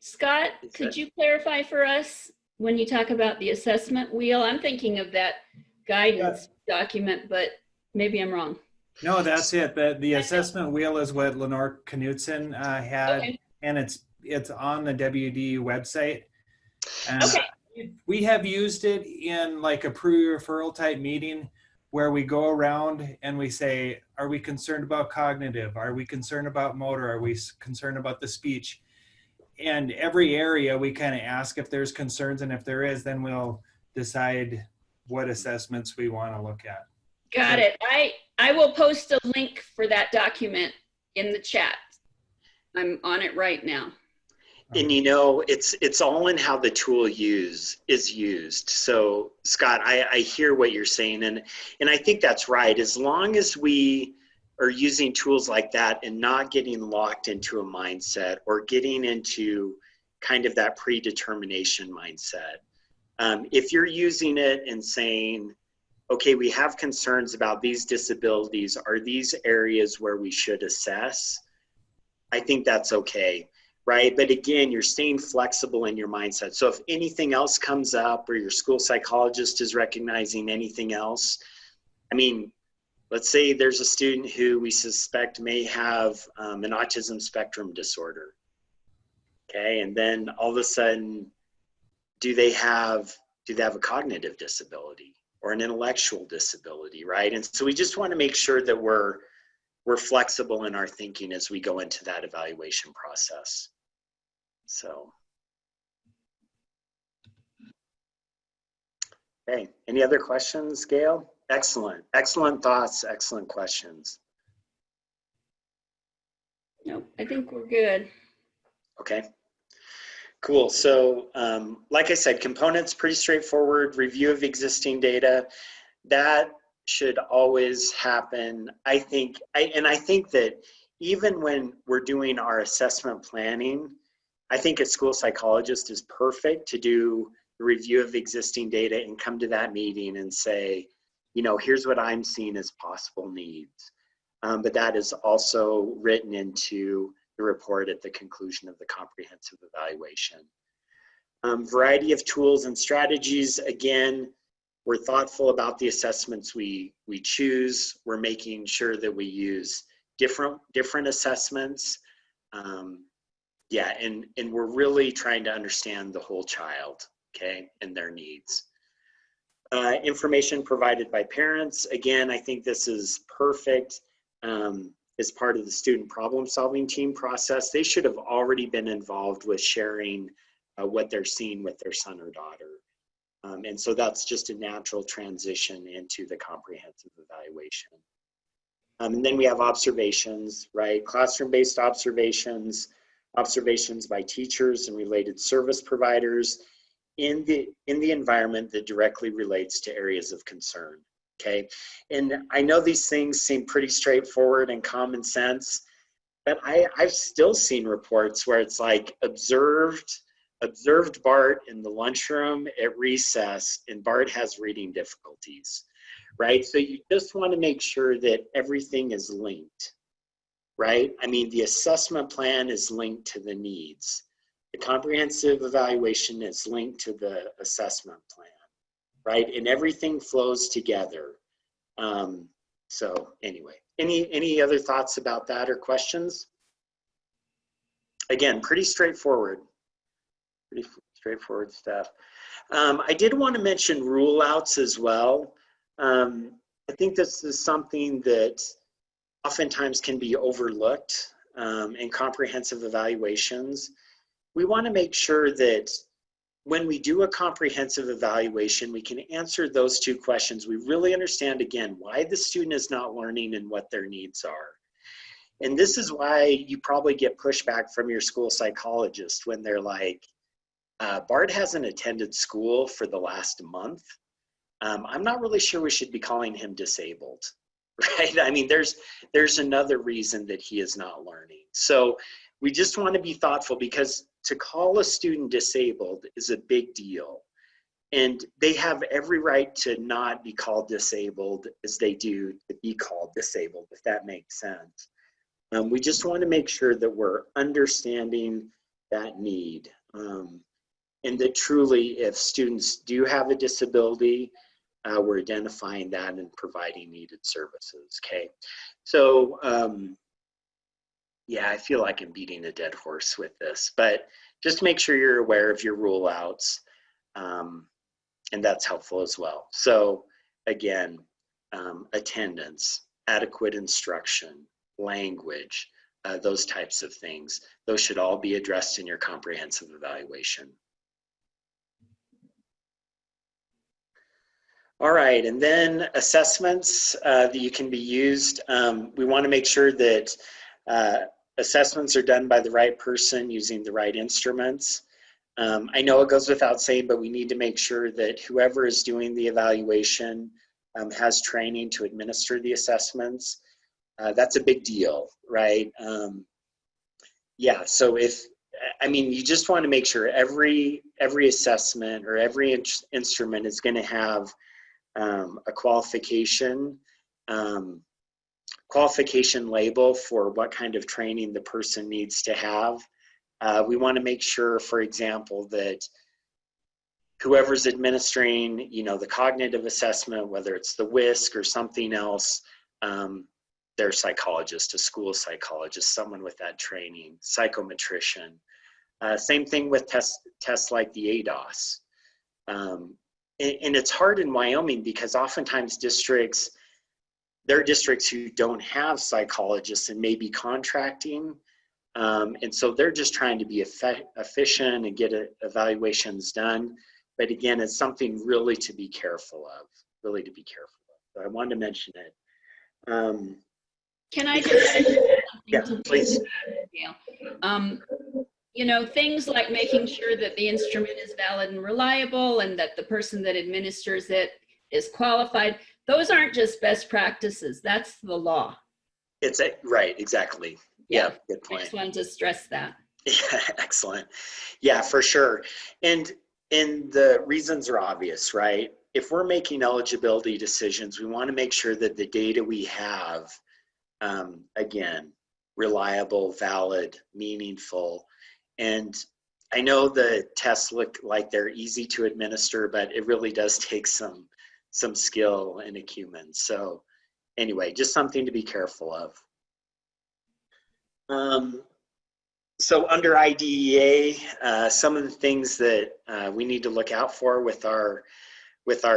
Scott, could you clarify for us when you talk about the assessment wheel? I'm thinking of that guidance document, but maybe I'm wrong. No, that's it. The assessment wheel is what Lenore Knutson had, Okay. and it's on the WD website. And Okay. we have used it in like a pre-referral type meeting where we go around and we say, are we concerned about cognitive? Are we concerned about motor? Are we concerned about the speech? And every area we kind of ask if there's concerns, and if there is, then we'll decide what assessments we want to look at. Got it. I will post a link for that document in the chat. I'm on it right now. And you know, it's all in how the tool is used. So Scott, I hear what you're saying, and I think that's right. As long as we are using tools like that and not getting locked into a mindset or getting into kind of that predetermination mindset. If you're using it and saying, okay, we have concerns about these disabilities, are these areas where we should assess? I think that's okay, right? But again, you're staying flexible in your mindset. So if anything else comes up, or your school psychologist is recognizing anything else, I mean, let's say there's a student who we suspect may have an autism spectrum disorder. Okay, and then all of a sudden, do they have a cognitive disability or an intellectual disability, right? And so we just want to make sure that we're flexible in our thinking as we go into that evaluation process. So, okay, any other questions, Gail? Excellent thoughts, excellent questions. No, I think we're good. Okay, cool. So like I said, components, pretty straightforward. Review of existing data, that should always happen. I think that even when we're doing our assessment planning, I think a school psychologist is perfect to do the review of existing data and come to that meeting and say, you know, here's what I'm seeing as possible needs. But that is also written into the report at the conclusion of the comprehensive evaluation. Variety of tools and strategies. Again, we're thoughtful about the assessments we choose. We're making sure that we use different assessments. Yeah, and we're really trying to understand the whole child, okay, and their needs. Information provided by parents. Again, I think this is perfect as part of the student problem solving team process. They should have already been involved with sharing what they're seeing with their son or daughter. And so that's just a natural transition into the comprehensive evaluation. And then we have observations, right? Classroom-based observations, observations by teachers and related service providers in the environment that directly relates to areas of concern, okay? And I know these things seem pretty straightforward and common sense, but I've still seen reports where it's like observed Bart in the lunchroom at recess, and Bart has reading difficulties, right? So you just want to make sure that everything is linked, right? I mean, the assessment plan is linked to the needs. The comprehensive evaluation is linked to the assessment plan, right? And everything flows together. So anyway, any other thoughts about that or questions? Again, pretty straightforward stuff. I did want to mention rule outs as well. I think this is something that oftentimes can be overlooked in comprehensive evaluations. We want to make sure that when we do a comprehensive evaluation, we can answer those two questions. We really understand, again, why the student is not learning and what their needs are. And this is why you probably get pushback from your school psychologist when they're like, Bart hasn't attended school for the last month. I'm not really sure we should be calling him disabled, right? I mean, there's another reason that he is not learning. So we just want to be thoughtful, because to call a student disabled is a big deal. And they have every right to not be called disabled as they do to be called disabled, if that makes sense. We just want to make sure that we're understanding that need. And that truly, if students do have a disability, we're identifying that and providing needed services, okay? So, yeah, I feel like I'm beating a dead horse with this, but just make sure you're aware of your rule outs, and that's helpful as well. So again, attendance, adequate instruction, language, those types of things, those should all be addressed in your comprehensive evaluation. All right, and then assessments that you can be used. We want to make sure that assessments are done by the right person using the right instruments. I know it goes without saying, but we need to make sure that whoever is doing the evaluation has training to administer the assessments. That's a big deal, right? Yeah, so you just want to make sure every assessment or every instrument is going to have a qualification label for what kind of training the person needs to have. We want to make sure, for example, that whoever's administering, the cognitive assessment, whether it's the WISC or something else, they're a psychologist, a school psychologist, someone with that training, psychometrician. Same thing with tests like the ADOS. And it's hard in Wyoming because oftentimes there are districts who don't have psychologists and may be contracting. And so they're just trying to be efficient and get evaluations done. But again, it's something really to be careful of, So I wanted to mention it. Can I just add something? Yeah, please. Things like making sure that the instrument is valid and reliable and that the person that administers it is qualified. Those aren't just best practices. That's the law. Right, exactly. Yeah, good point. I just wanted to stress that. Yeah, excellent. Yeah, for sure. And the reasons are obvious, right? If we're making eligibility decisions, we want to make sure that the data we have, again, reliable, valid, meaningful. And I know the tests look like they're easy to administer, but it really does take some skill and acumen. So anyway, just something to be careful of. So under IDEA, some of the things that we need to look out for with our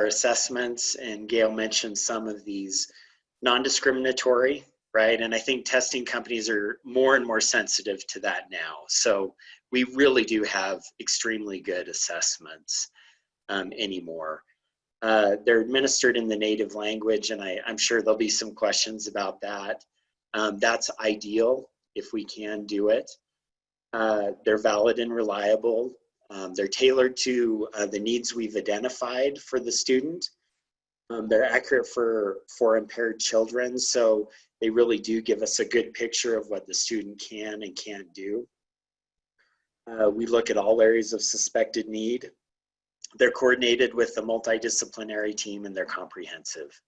assessments, and Gail mentioned some of these, non-discriminatory, right? And I think testing companies are more and more sensitive to that now. So we really do have extremely good assessments anymore. They're administered in the native language, and I'm sure there'll be some questions about that. That's ideal if we can do it. They're valid and reliable. They're tailored to the needs we've identified for the student. They're accurate for impaired children, so they really do give us a good picture of what the student can and can't do. We look at all areas of suspected need. They're coordinated with a multidisciplinary team, and they're comprehensive.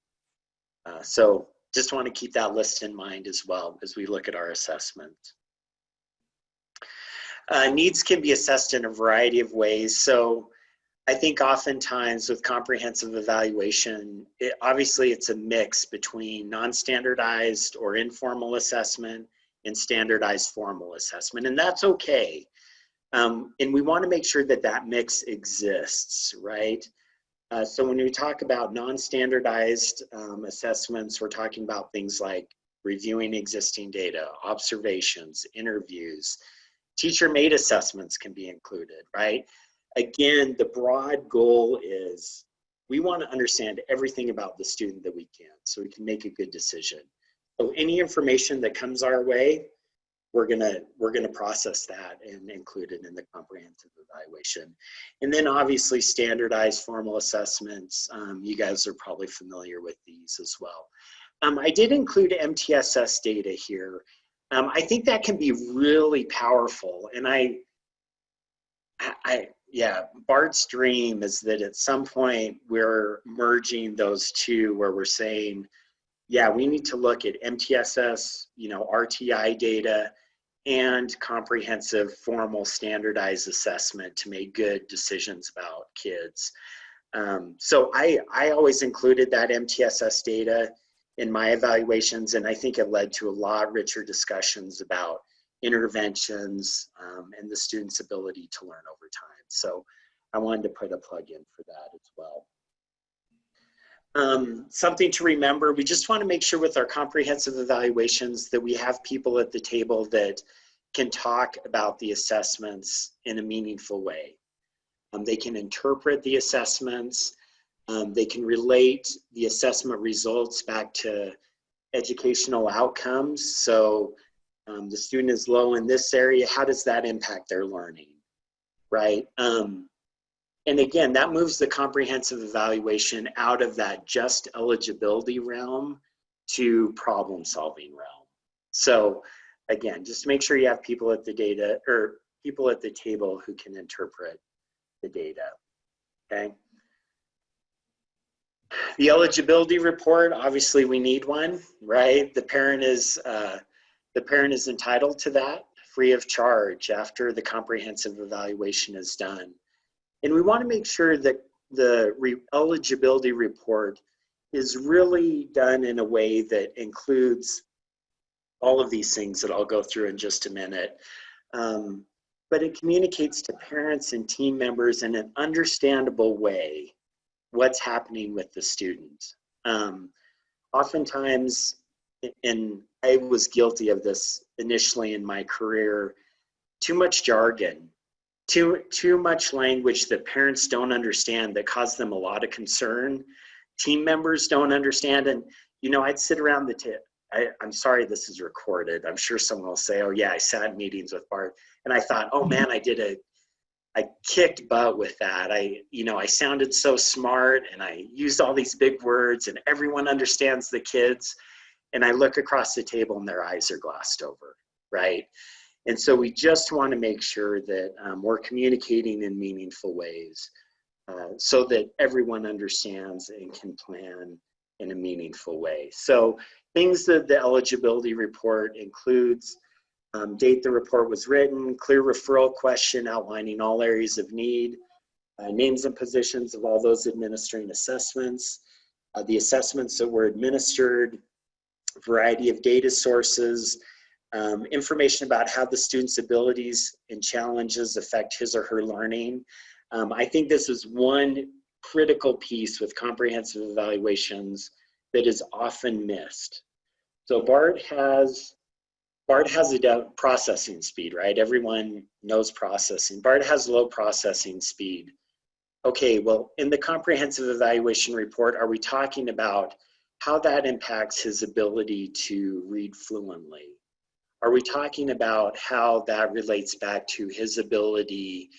So just want to keep that list in mind as well as we look at our assessment. Needs can be assessed in a variety of ways. So I think oftentimes with comprehensive evaluation, obviously it's a mix between non-standardized or informal assessment and standardized formal assessment, and that's okay. And we want to make sure that that mix exists, right? So when we talk about non-standardized assessments, we're talking about things like reviewing existing data, observations, interviews. Teacher-made assessments can be included, right? Again, the broad goal is we want to understand everything about the student that we can so we can make a good decision. So any information that comes our way, we're gonna process that and include it in the comprehensive evaluation. And then obviously standardized formal assessments, you guys are probably familiar with these as well. I did include MTSS data here. I think that can be really powerful, and yeah, Bart's dream is that at some point we're merging those two, where we're saying, yeah, we need to look at MTSS, RTI data, and comprehensive formal standardized assessment to make good decisions about kids. So I always included that MTSS data in my evaluations, and I think it led to a lot richer discussions about interventions and the student's ability to learn over time. So I wanted to put a plug in for that as well. Something to remember, we just want to make sure with our comprehensive evaluations that we have people at the table that can talk about the assessments in a meaningful way. They can interpret the assessments. They can relate the assessment results back to educational outcomes. So the student is low in this area, how does that impact their learning, right? And again, that moves the comprehensive evaluation out of that just eligibility realm to problem solving realm. So again, just make sure you have people at the data, or people at the table who can interpret the data, okay? The eligibility report, obviously we need one, right? The parent is entitled to that free of charge after the comprehensive evaluation is done. And we want to make sure that the eligibility report is really done in a way that includes all of these things that I'll go through in just a minute. But it communicates to parents and team members in an understandable way what's happening with the student. Oftentimes, and I was guilty of this initially in my career, too much jargon, too much language that parents don't understand that cause them a lot of concern. Team members don't understand, and I'd sit around the table. I'm sorry this is recorded. I'm sure someone will say, oh yeah, I sat in meetings with Bart, and I thought, oh man, I kicked butt with that. I sounded so smart, and I used all these big words, and everyone understands the kids. And I look across the table and their eyes are glossed over, right? And so we just want to make sure that we're communicating in meaningful ways so that everyone understands and can plan in a meaningful way. So things that the eligibility report includes: date the report was written, clear referral question outlining all areas of need, names and positions of all those administering assessments, the assessments that were administered, variety of data sources, information about how the student's abilities and challenges affect his or her learning. I think this is one critical piece with comprehensive evaluations that is often missed. So Bart has Bart has a processing speed, right? Everyone knows processing. Bart has low processing speed. Okay, well, in the comprehensive evaluation report, are we talking about how that impacts his ability to read fluently? Are we talking about how that relates back to his ability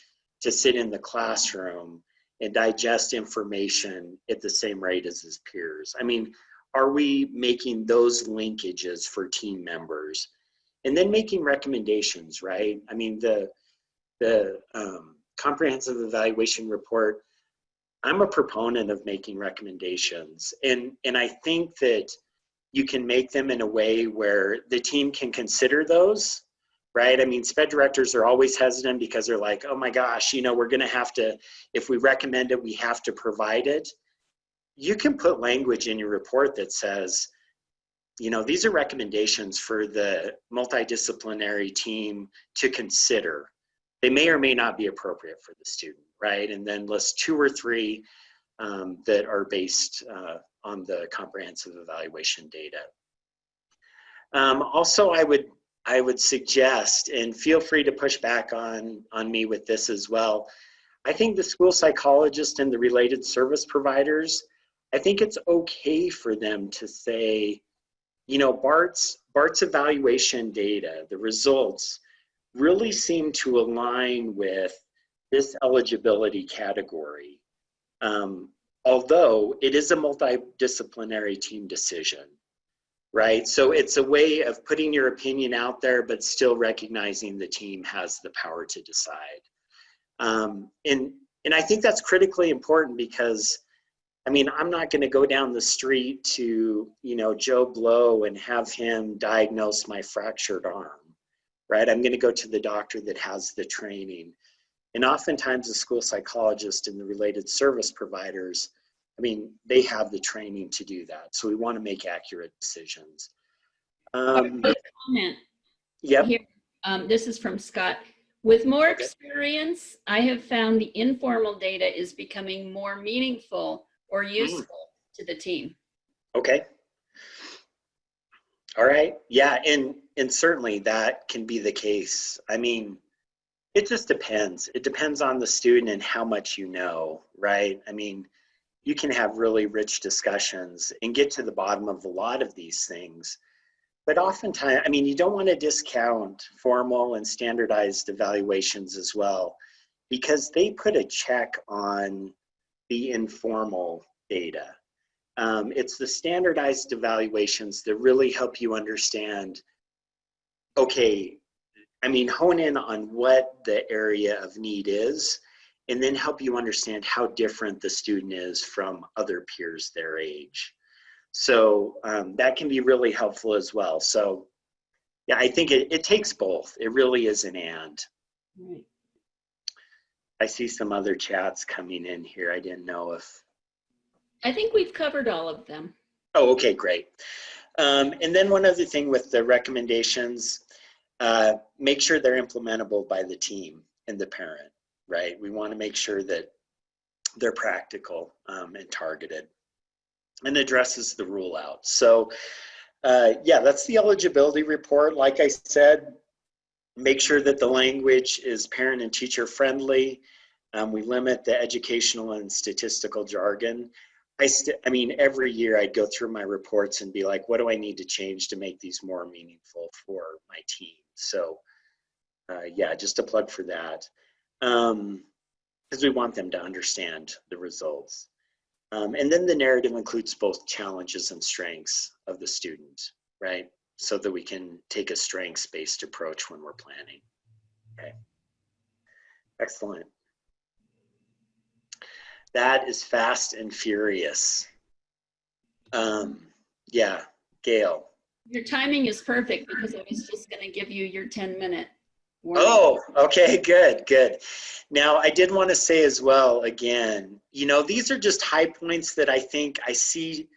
to sit in the classroom and digest information at the same rate as his peers? I mean, are we making those linkages for team members? And then making recommendations, right? I mean, the comprehensive evaluation report, I'm a proponent of making recommendations. And I think that you can make them in a way where the team can consider those, right? I mean, SPED directors are always hesitant because they're like, oh my gosh, you know, we're gonna have to, if we recommend it, we have to provide it. You can put language in your report that says, you know, these are recommendations for the multidisciplinary team to consider. They may or may not be appropriate for the student, right? And then list 2 or 3 that are based on the comprehensive evaluation data. Also, I would suggest, and feel free to push back on me with this as well, I think the school psychologist and the related service providers, I think it's okay for them to say, you know, Bart's evaluation data, the results really seem to align with this eligibility category. Although it is a multidisciplinary team decision, right? So it's a way of putting your opinion out there, but still recognizing the team has the power to decide. And I think that's critically important because, I mean, I'm not going to go down the street to, you know, Joe Blow and have him diagnose my fractured arm, right? I'm going to go to the doctor that has the training. And oftentimes the school psychologist and the related service providers, I mean, they have the training to do that. So we want to make accurate decisions. Comment. Yep. Here, this is from Scott. With more experience, I have found the informal data is becoming more meaningful or useful to the team. Okay. All right. Yeah, and certainly that can be the case. I mean, it just depends. It depends on the student and how much you know, right? I mean, you can have really rich discussions and get to the bottom of a lot of these things. But oftentimes, I mean, you don't want to discount formal and standardized evaluations as well, because they put a check on the informal data. It's the standardized evaluations that really help you understand, okay, I mean, hone in on what the area of need is, and then help you understand how different the student is from other peers their age. So that can be really helpful as well. So yeah, I think it takes both. It really is an and. Right. I see some other chats coming in here. I didn't know if. I think we've covered all of them. Oh, okay, great. And then one other thing with the recommendations, make sure they're implementable by the team and the parent, right? We want to make sure that they're practical and targeted and addresses the rule out. So yeah, that's the eligibility report. Like I said, make sure that the language is parent and teacher friendly. We limit the educational and statistical jargon. I mean, every year I'd go through my reports and be like, what do I need to change to make these more meaningful for my team? So yeah, just a plug for that. Because we want them to understand the results. And then the narrative includes both challenges and strengths of the student, right? So that we can take a strengths-based approach when we're planning. Okay, excellent. That is fast and furious. Yeah, Gail. Your timing is perfect because I was just going to give you your 10-minute warning. Oh, okay, good, good. Now, I did want to say as well, again, you know, these are just high points that I think I see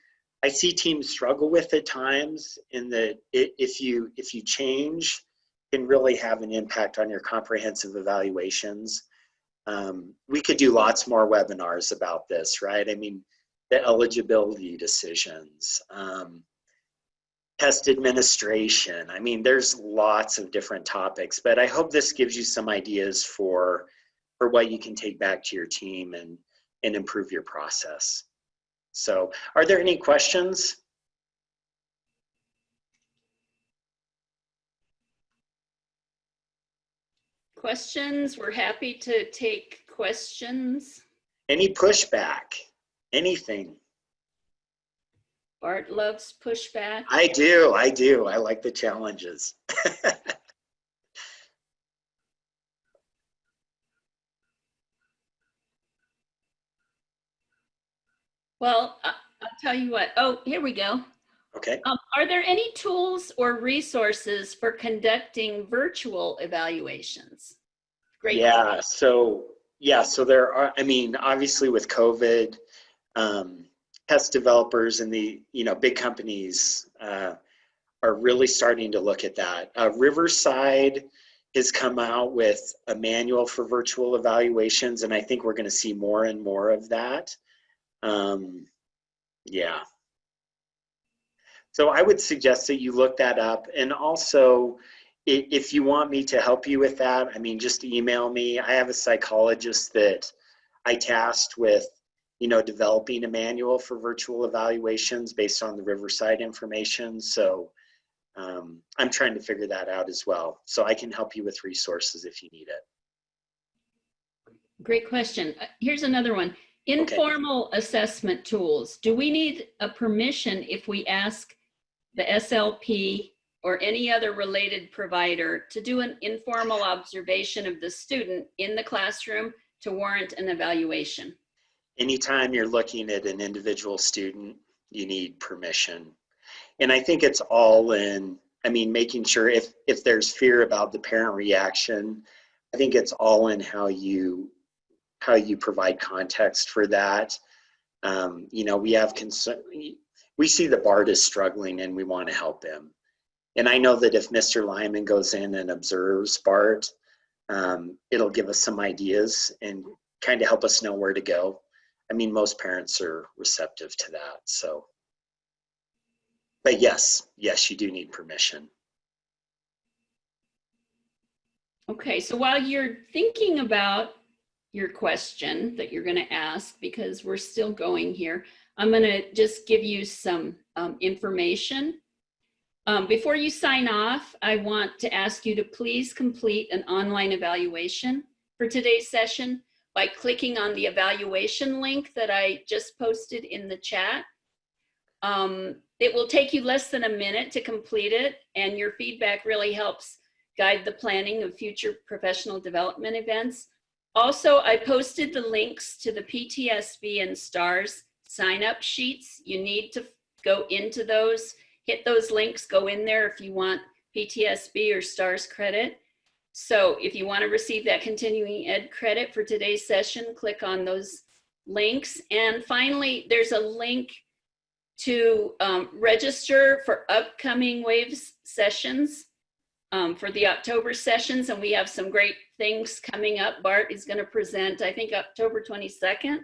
teams struggle with at times, in that if you change, can really have an impact on your comprehensive evaluations. We could do lots more webinars about this, right? I mean, the eligibility decisions, test administration. I mean, there's lots of different topics, but I hope this gives you some ideas for what you can take back to your team and improve your process. So are there any questions? Questions? We're happy to take questions. Any pushback? Anything? Bart loves pushback. I do. I like the challenges. Well, I'll tell you what. Oh, here we go. Okay. Are there any tools or resources for conducting virtual evaluations? Great. Yeah. So there are, I mean, obviously with COVID, test developers and the, big companies are really starting to look at that. Riverside has come out with a manual for virtual evaluations, and I think we're going to see more and more of that. Yeah. So I would suggest that you look that up. And also, if you want me to help you with that, I mean, just email me. I have a psychologist that I tasked with, developing a manual for virtual evaluations based on the Riverside information. So I'm trying to figure that out as well. So I can help you with resources if you need it. Great question. Here's another one. Informal assessment tools. Do we need a permission if we ask the SLP or any other related provider to do an informal observation of the student in the classroom to warrant an evaluation? Anytime you're looking at an individual student, you need permission. And I think it's all in, I mean, making sure if there's fear about the parent reaction, I think it's all in how you provide context for that. We have concern. We see that Bart is struggling and we want to help him. And I know that if Mr. Lyman goes in and observes Bart, it'll give us some ideas and kind of help us know where to go. I mean, most parents are receptive to that. So, but yes, you do need permission. Okay, so while you're thinking about your question that you're going to ask, because we're still going here, I'm going to just give you some information. Before you sign off, I want to ask you to please complete an online evaluation for today's session by clicking on the evaluation link that I just posted in the chat. It will take you less than a minute to complete it, and your feedback really helps guide the planning of future professional development events. Also, I posted the links to the PTSB and STARS sign-up sheets. You need to go into those, hit those links, go in there if you want PTSB or STARS credit. So if you want to receive that continuing ed credit for today's session, click on those links. And finally, there's a link to register for upcoming WAVES sessions for the October sessions. And we have some great things coming up. Bart is going to present, I think, October 22nd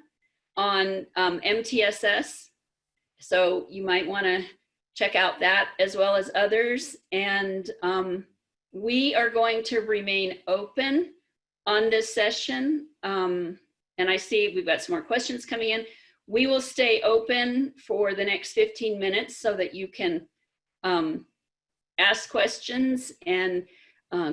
on MTSS. So you might want to check out that as well as others. And we are going to remain open on this session. And I see we've got some more questions coming in. We will stay open for the next 15 minutes so that you can ask questions and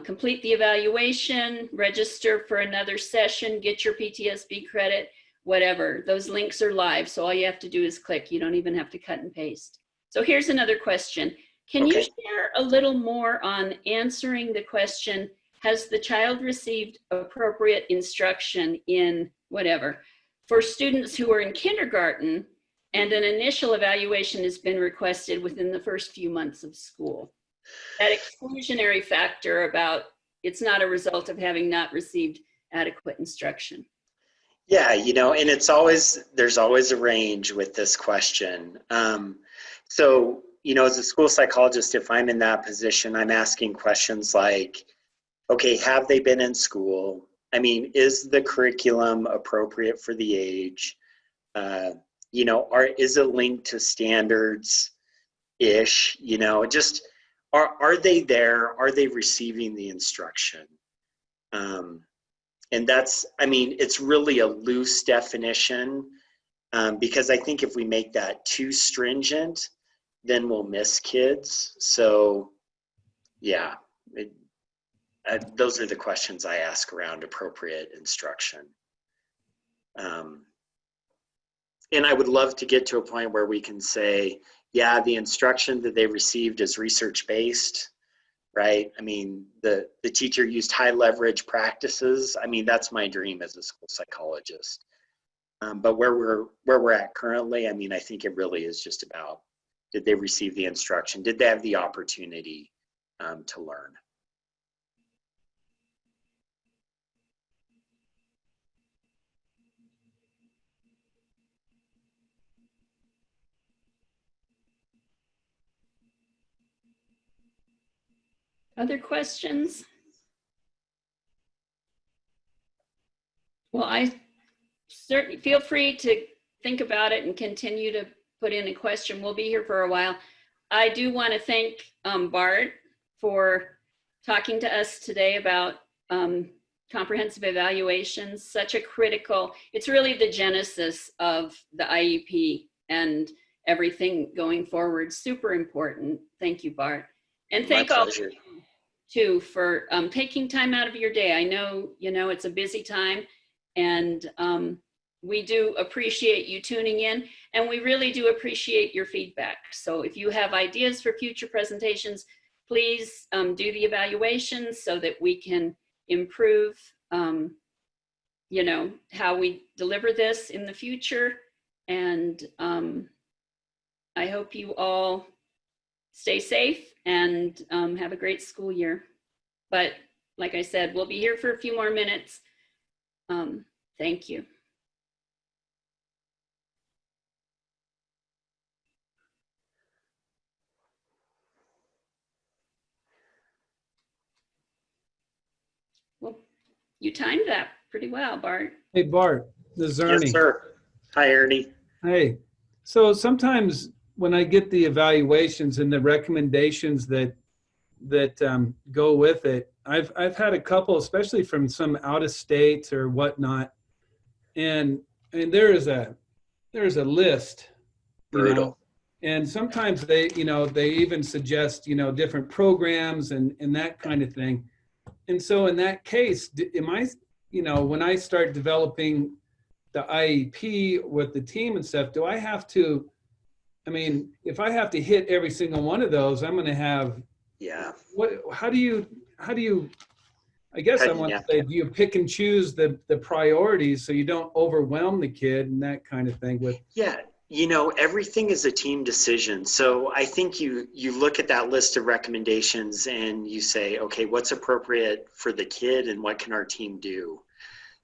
complete the evaluation, register for another session, get your PTSB credit, whatever. Those links are live, so all you have to do is click. You don't even have to cut and paste. So here's another question. Can you share a little more on answering the question, has the child received appropriate instruction in whatever? For students who are in kindergarten and an initial evaluation has been requested within the first few months of school. That exclusionary factor about it's not a result of having not received adequate instruction. Yeah, and there's always a range with this question. So, as a school psychologist, if I'm in that position, I'm asking questions like, okay, have they been in school? I mean, is the curriculum appropriate for the age? Is it linked to standards? ish, you know, just are they there? Are they receiving the instruction? And that's, I mean, it's really a loose definition, because I think if we make that too stringent, then we'll miss kids. So yeah, those are the questions I ask around appropriate instruction. And I would love to get to a point where we can say, yeah, the instruction that they received is research-based, right? I mean, the teacher used high leverage practices. I mean, that's my dream as a school psychologist. But where we're at currently, I mean, I think it really is just about, did they receive the instruction? Did they have the opportunity to learn? Other questions? Well, I certainly feel free to think about it and continue to put in a question. We'll be here for a while. I do want to thank Bart for talking to us today about comprehensive evaluations, such a critical, it's really the genesis of the IEP and everything going forward. Super important. Thank you, Bart. And thank all of you too for taking time out of your day. I know, you know, it's a busy time, and we do appreciate you tuning in, and we really do appreciate your feedback. So if you have ideas for future presentations, please do the evaluations so that we can improve, you know, how we deliver this in the future. And I hope you all stay safe and have a great school year. But like I said, we'll be here for a few more minutes. Thank you. Well, you timed that pretty well, Bart. Hey, Bart, this is Ernie. Yes, sir. Hi, Ernie. Hey, so sometimes when I get the evaluations and the recommendations that go with it, I've had a couple, especially from some out of states or whatnot, and there is a list, you know, and sometimes they even suggest, you know, different programs and that kind of thing. And so in that case, am I, you know, when I start developing the IEP with the team and stuff, do I have to, I mean, if I have to hit every single one of those, I'm going to have, Yeah. how do you, I guess I want to say, do you pick and choose the priorities so you don't overwhelm the kid and that kind of thing with? Yeah. You know, everything is a team decision. So I think you look at that list of recommendations and you say, okay, what's appropriate for the kid and what can our team do?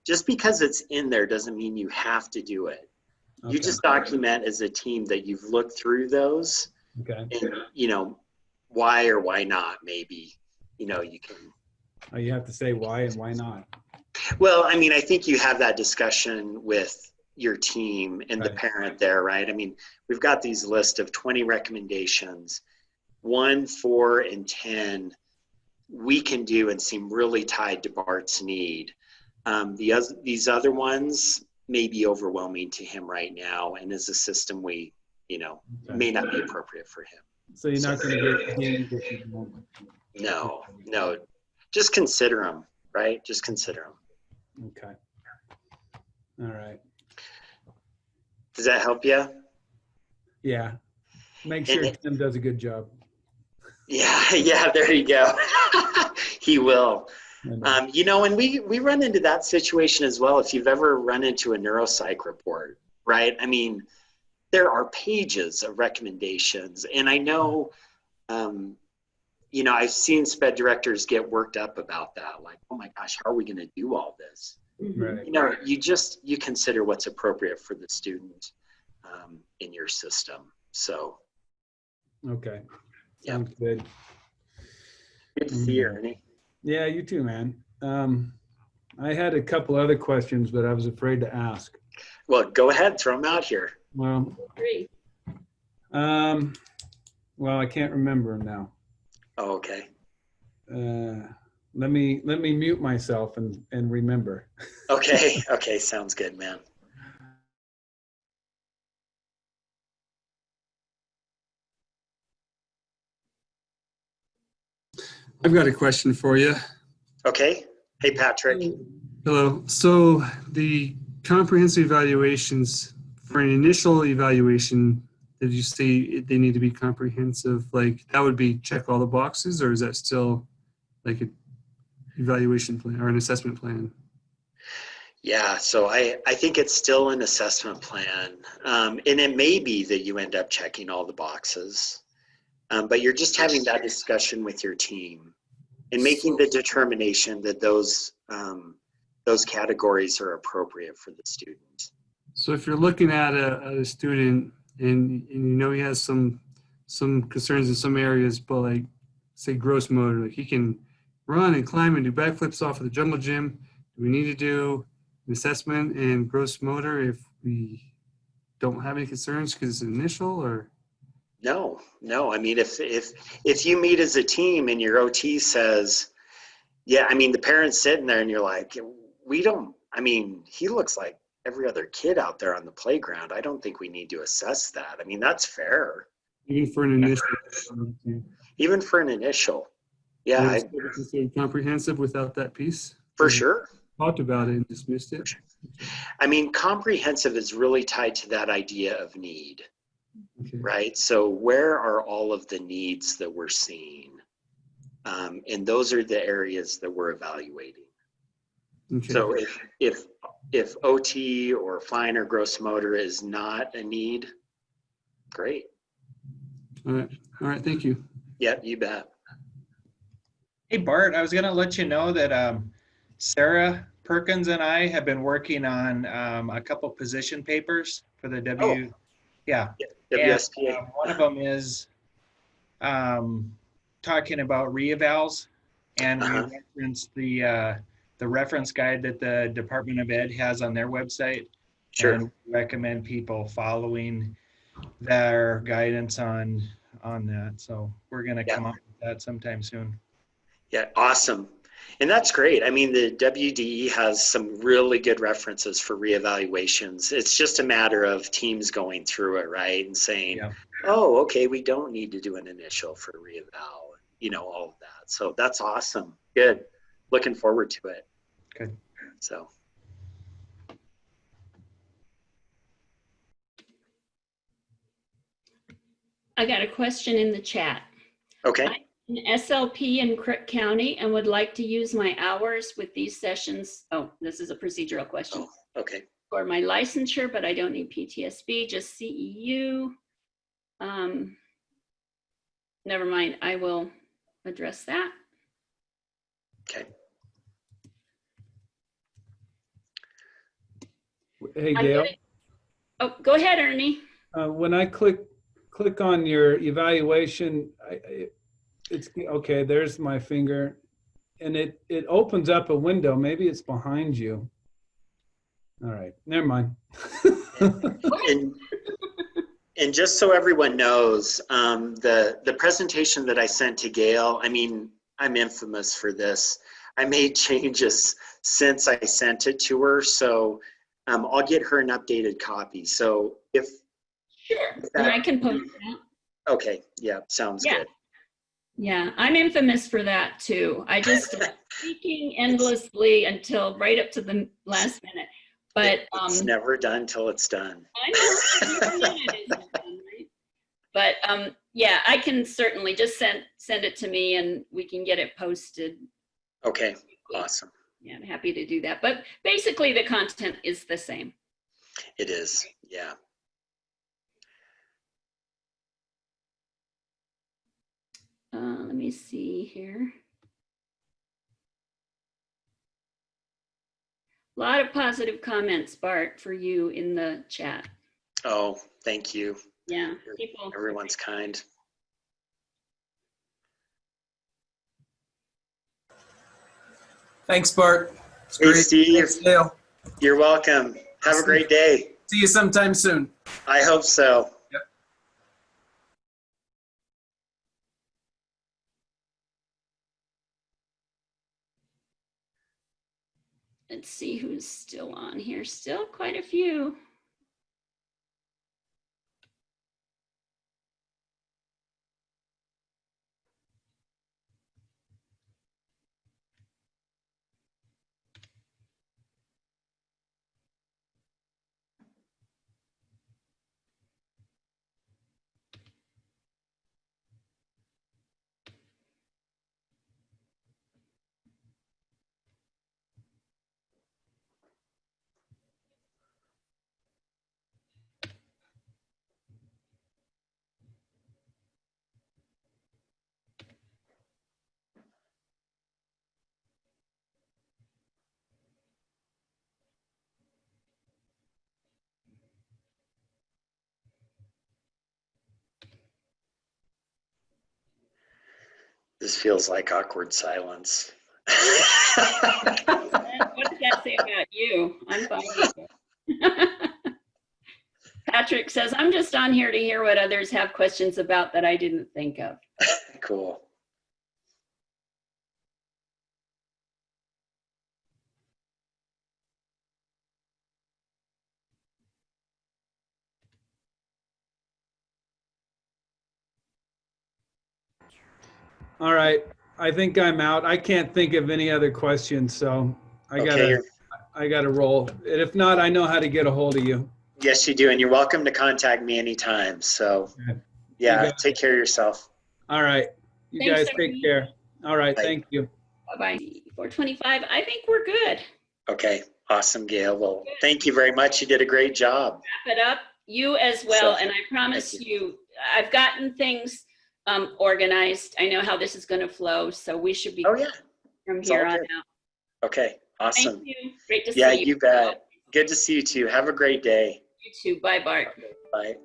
Just because it's in there doesn't mean you have to do it. Okay. You just document as a team that you've looked through those. Okay. And, you know, why or why not, maybe, you know, you can. Oh, you have to say why and why not. Well, I mean, I think you have that discussion with your team and right. The parent there, right? I mean, we've got these list of 20 recommendations, 1, 4, and 10 we can do and seem really tied to Bart's need. These other ones may be overwhelming to him right now, and as a system, we, you know, may not be appropriate for him. So you're not going to get games if you won't. No. Just consider them, right? Just consider them. Okay. All right. Does that help you? Yeah. Make sure Tim does a good job. Yeah, there you go. He will. You know, and we run into that situation as well. If you've ever run into a neuropsych report, right? I mean, there are pages of recommendations. And I know, you know, I've seen SPED directors get worked up about that. Like, oh my gosh, how are we going to do all this? Right. You know, you consider what's appropriate for the student in your system. So. Okay. Sounds good. Good to see you, Ernie. Yeah, you too, man. I had a couple other questions, but I was afraid to ask. Well, go ahead, throw them out here. Well, Well, I can't remember them now. Oh, okay. Let me mute myself and remember. Okay. Okay. Sounds good, man. I've got a question for you. Okay. Hey, Patrick. Hello. So the comprehensive evaluations for an initial evaluation, did you say they need to be comprehensive? Like that would be check all the boxes, or is that still like an evaluation plan or an assessment plan? Yeah, so I think it's still an assessment plan. And it may be that you end up checking all the boxes, but you're just having that discussion with your team and making the determination that those categories are appropriate for the student. So if you're looking at a student and you know he has some concerns in some areas, but like say gross motor, like he can run and climb and do backflips off of the jungle gym. Do we need to do an assessment and gross motor if we don't have any concerns because it's initial, or? No. I mean, if you meet as a team and your OT says, yeah, I mean, the parent's sitting there and you're like, he looks like every other kid out there on the playground. I don't think we need to assess that. I mean, that's fair. Even for an initial? Even for an initial. Yeah, Is it considered comprehensive without that piece? for sure. Talked about it and dismissed it. I mean, comprehensive is really tied to that idea of need, Okay. right? So where are all of the needs that we're seeing? And those are the areas that we're evaluating. Okay. So if OT or fine or gross motor is not a need, great. All right. Thank you. Yeah, you bet. Hey, Bart, I was going to let you know that Sarah Perkins and I have been working on a couple position papers for the WSPA. And, one of them is talking about reevals, and we referenced the reference guide that the Department of Ed has on their website. Sure. And recommend people following their guidance on that. So we're going to come up with that sometime soon. Yeah, awesome. And that's great. I mean, the WDE has some really good references for reevaluations. It's just a matter of teams going through it, right? And saying, oh, okay, we don't need to do an initial for reeval, all of that. So that's awesome. Good. Looking forward to it. Good. So. I got a question in the chat. Okay. I'm an SLP in Crook County and would like to use my hours with these sessions. Oh, this is a procedural question. Oh, okay. For my licensure, but I don't need PTSB, just CEU. Never mind, I will address that. Okay. Hey, Gail. Oh, go ahead, Ernie. When I click on your evaluation, it's okay. There's my finger, and it opens up a window. Maybe it's behind you. All right, never mind. And just so everyone knows, the presentation that I sent to Gail, I mean, I'm infamous for this. I made changes since I sent it to her, so I'll get her an updated copy. So Sure, and I can post that. Okay, yeah, sounds good. Yeah, I'm infamous for that too. I just speaking endlessly until right up to the last minute. But it's never done till it's done. I know, every minute isn't done, right? But yeah, I can certainly just send it to me and we can get it posted. Okay, awesome. Yeah, I'm happy to do that. But basically the content is the same. It is, yeah. Let me see here. A lot of positive comments, Bart, for you in the chat. Oh, thank you. Yeah, Everyone's kind. Thanks, Bart. It's Hey, great. Steve. Thanks, Dale. You're welcome. Have a great day. See you sometime soon. I hope so. Let's see who's still on here. Still quite a few. This feels like awkward silence. What does that say about you? I'm fine with it. Patrick says, I'm just on here to hear what others have questions about that I didn't think of. Cool. All right. I think I'm out. I can't think of any other questions, so I Okay. gotta roll. And if not, I know how to get a hold of you. Yes, you do. And you're welcome to contact me anytime. So Okay. yeah, take care of yourself. All right. You Thanks, guys take everyone. care. All right. Bye. Thank you. Bye-bye. 425, I think we're good. Okay. Awesome, Gail. Well, thank you very much. You did a great job. Wrap it up. You as well. So, And I promise thank you, I've gotten things organized. I know how this is going to flow. So we should be Oh, yeah. from It's here all on good. out. Okay. Awesome. Thank you. Great to Yeah, see you. you bet. Good to see you too. Have a great day. You too. Bye, Bart. Bye.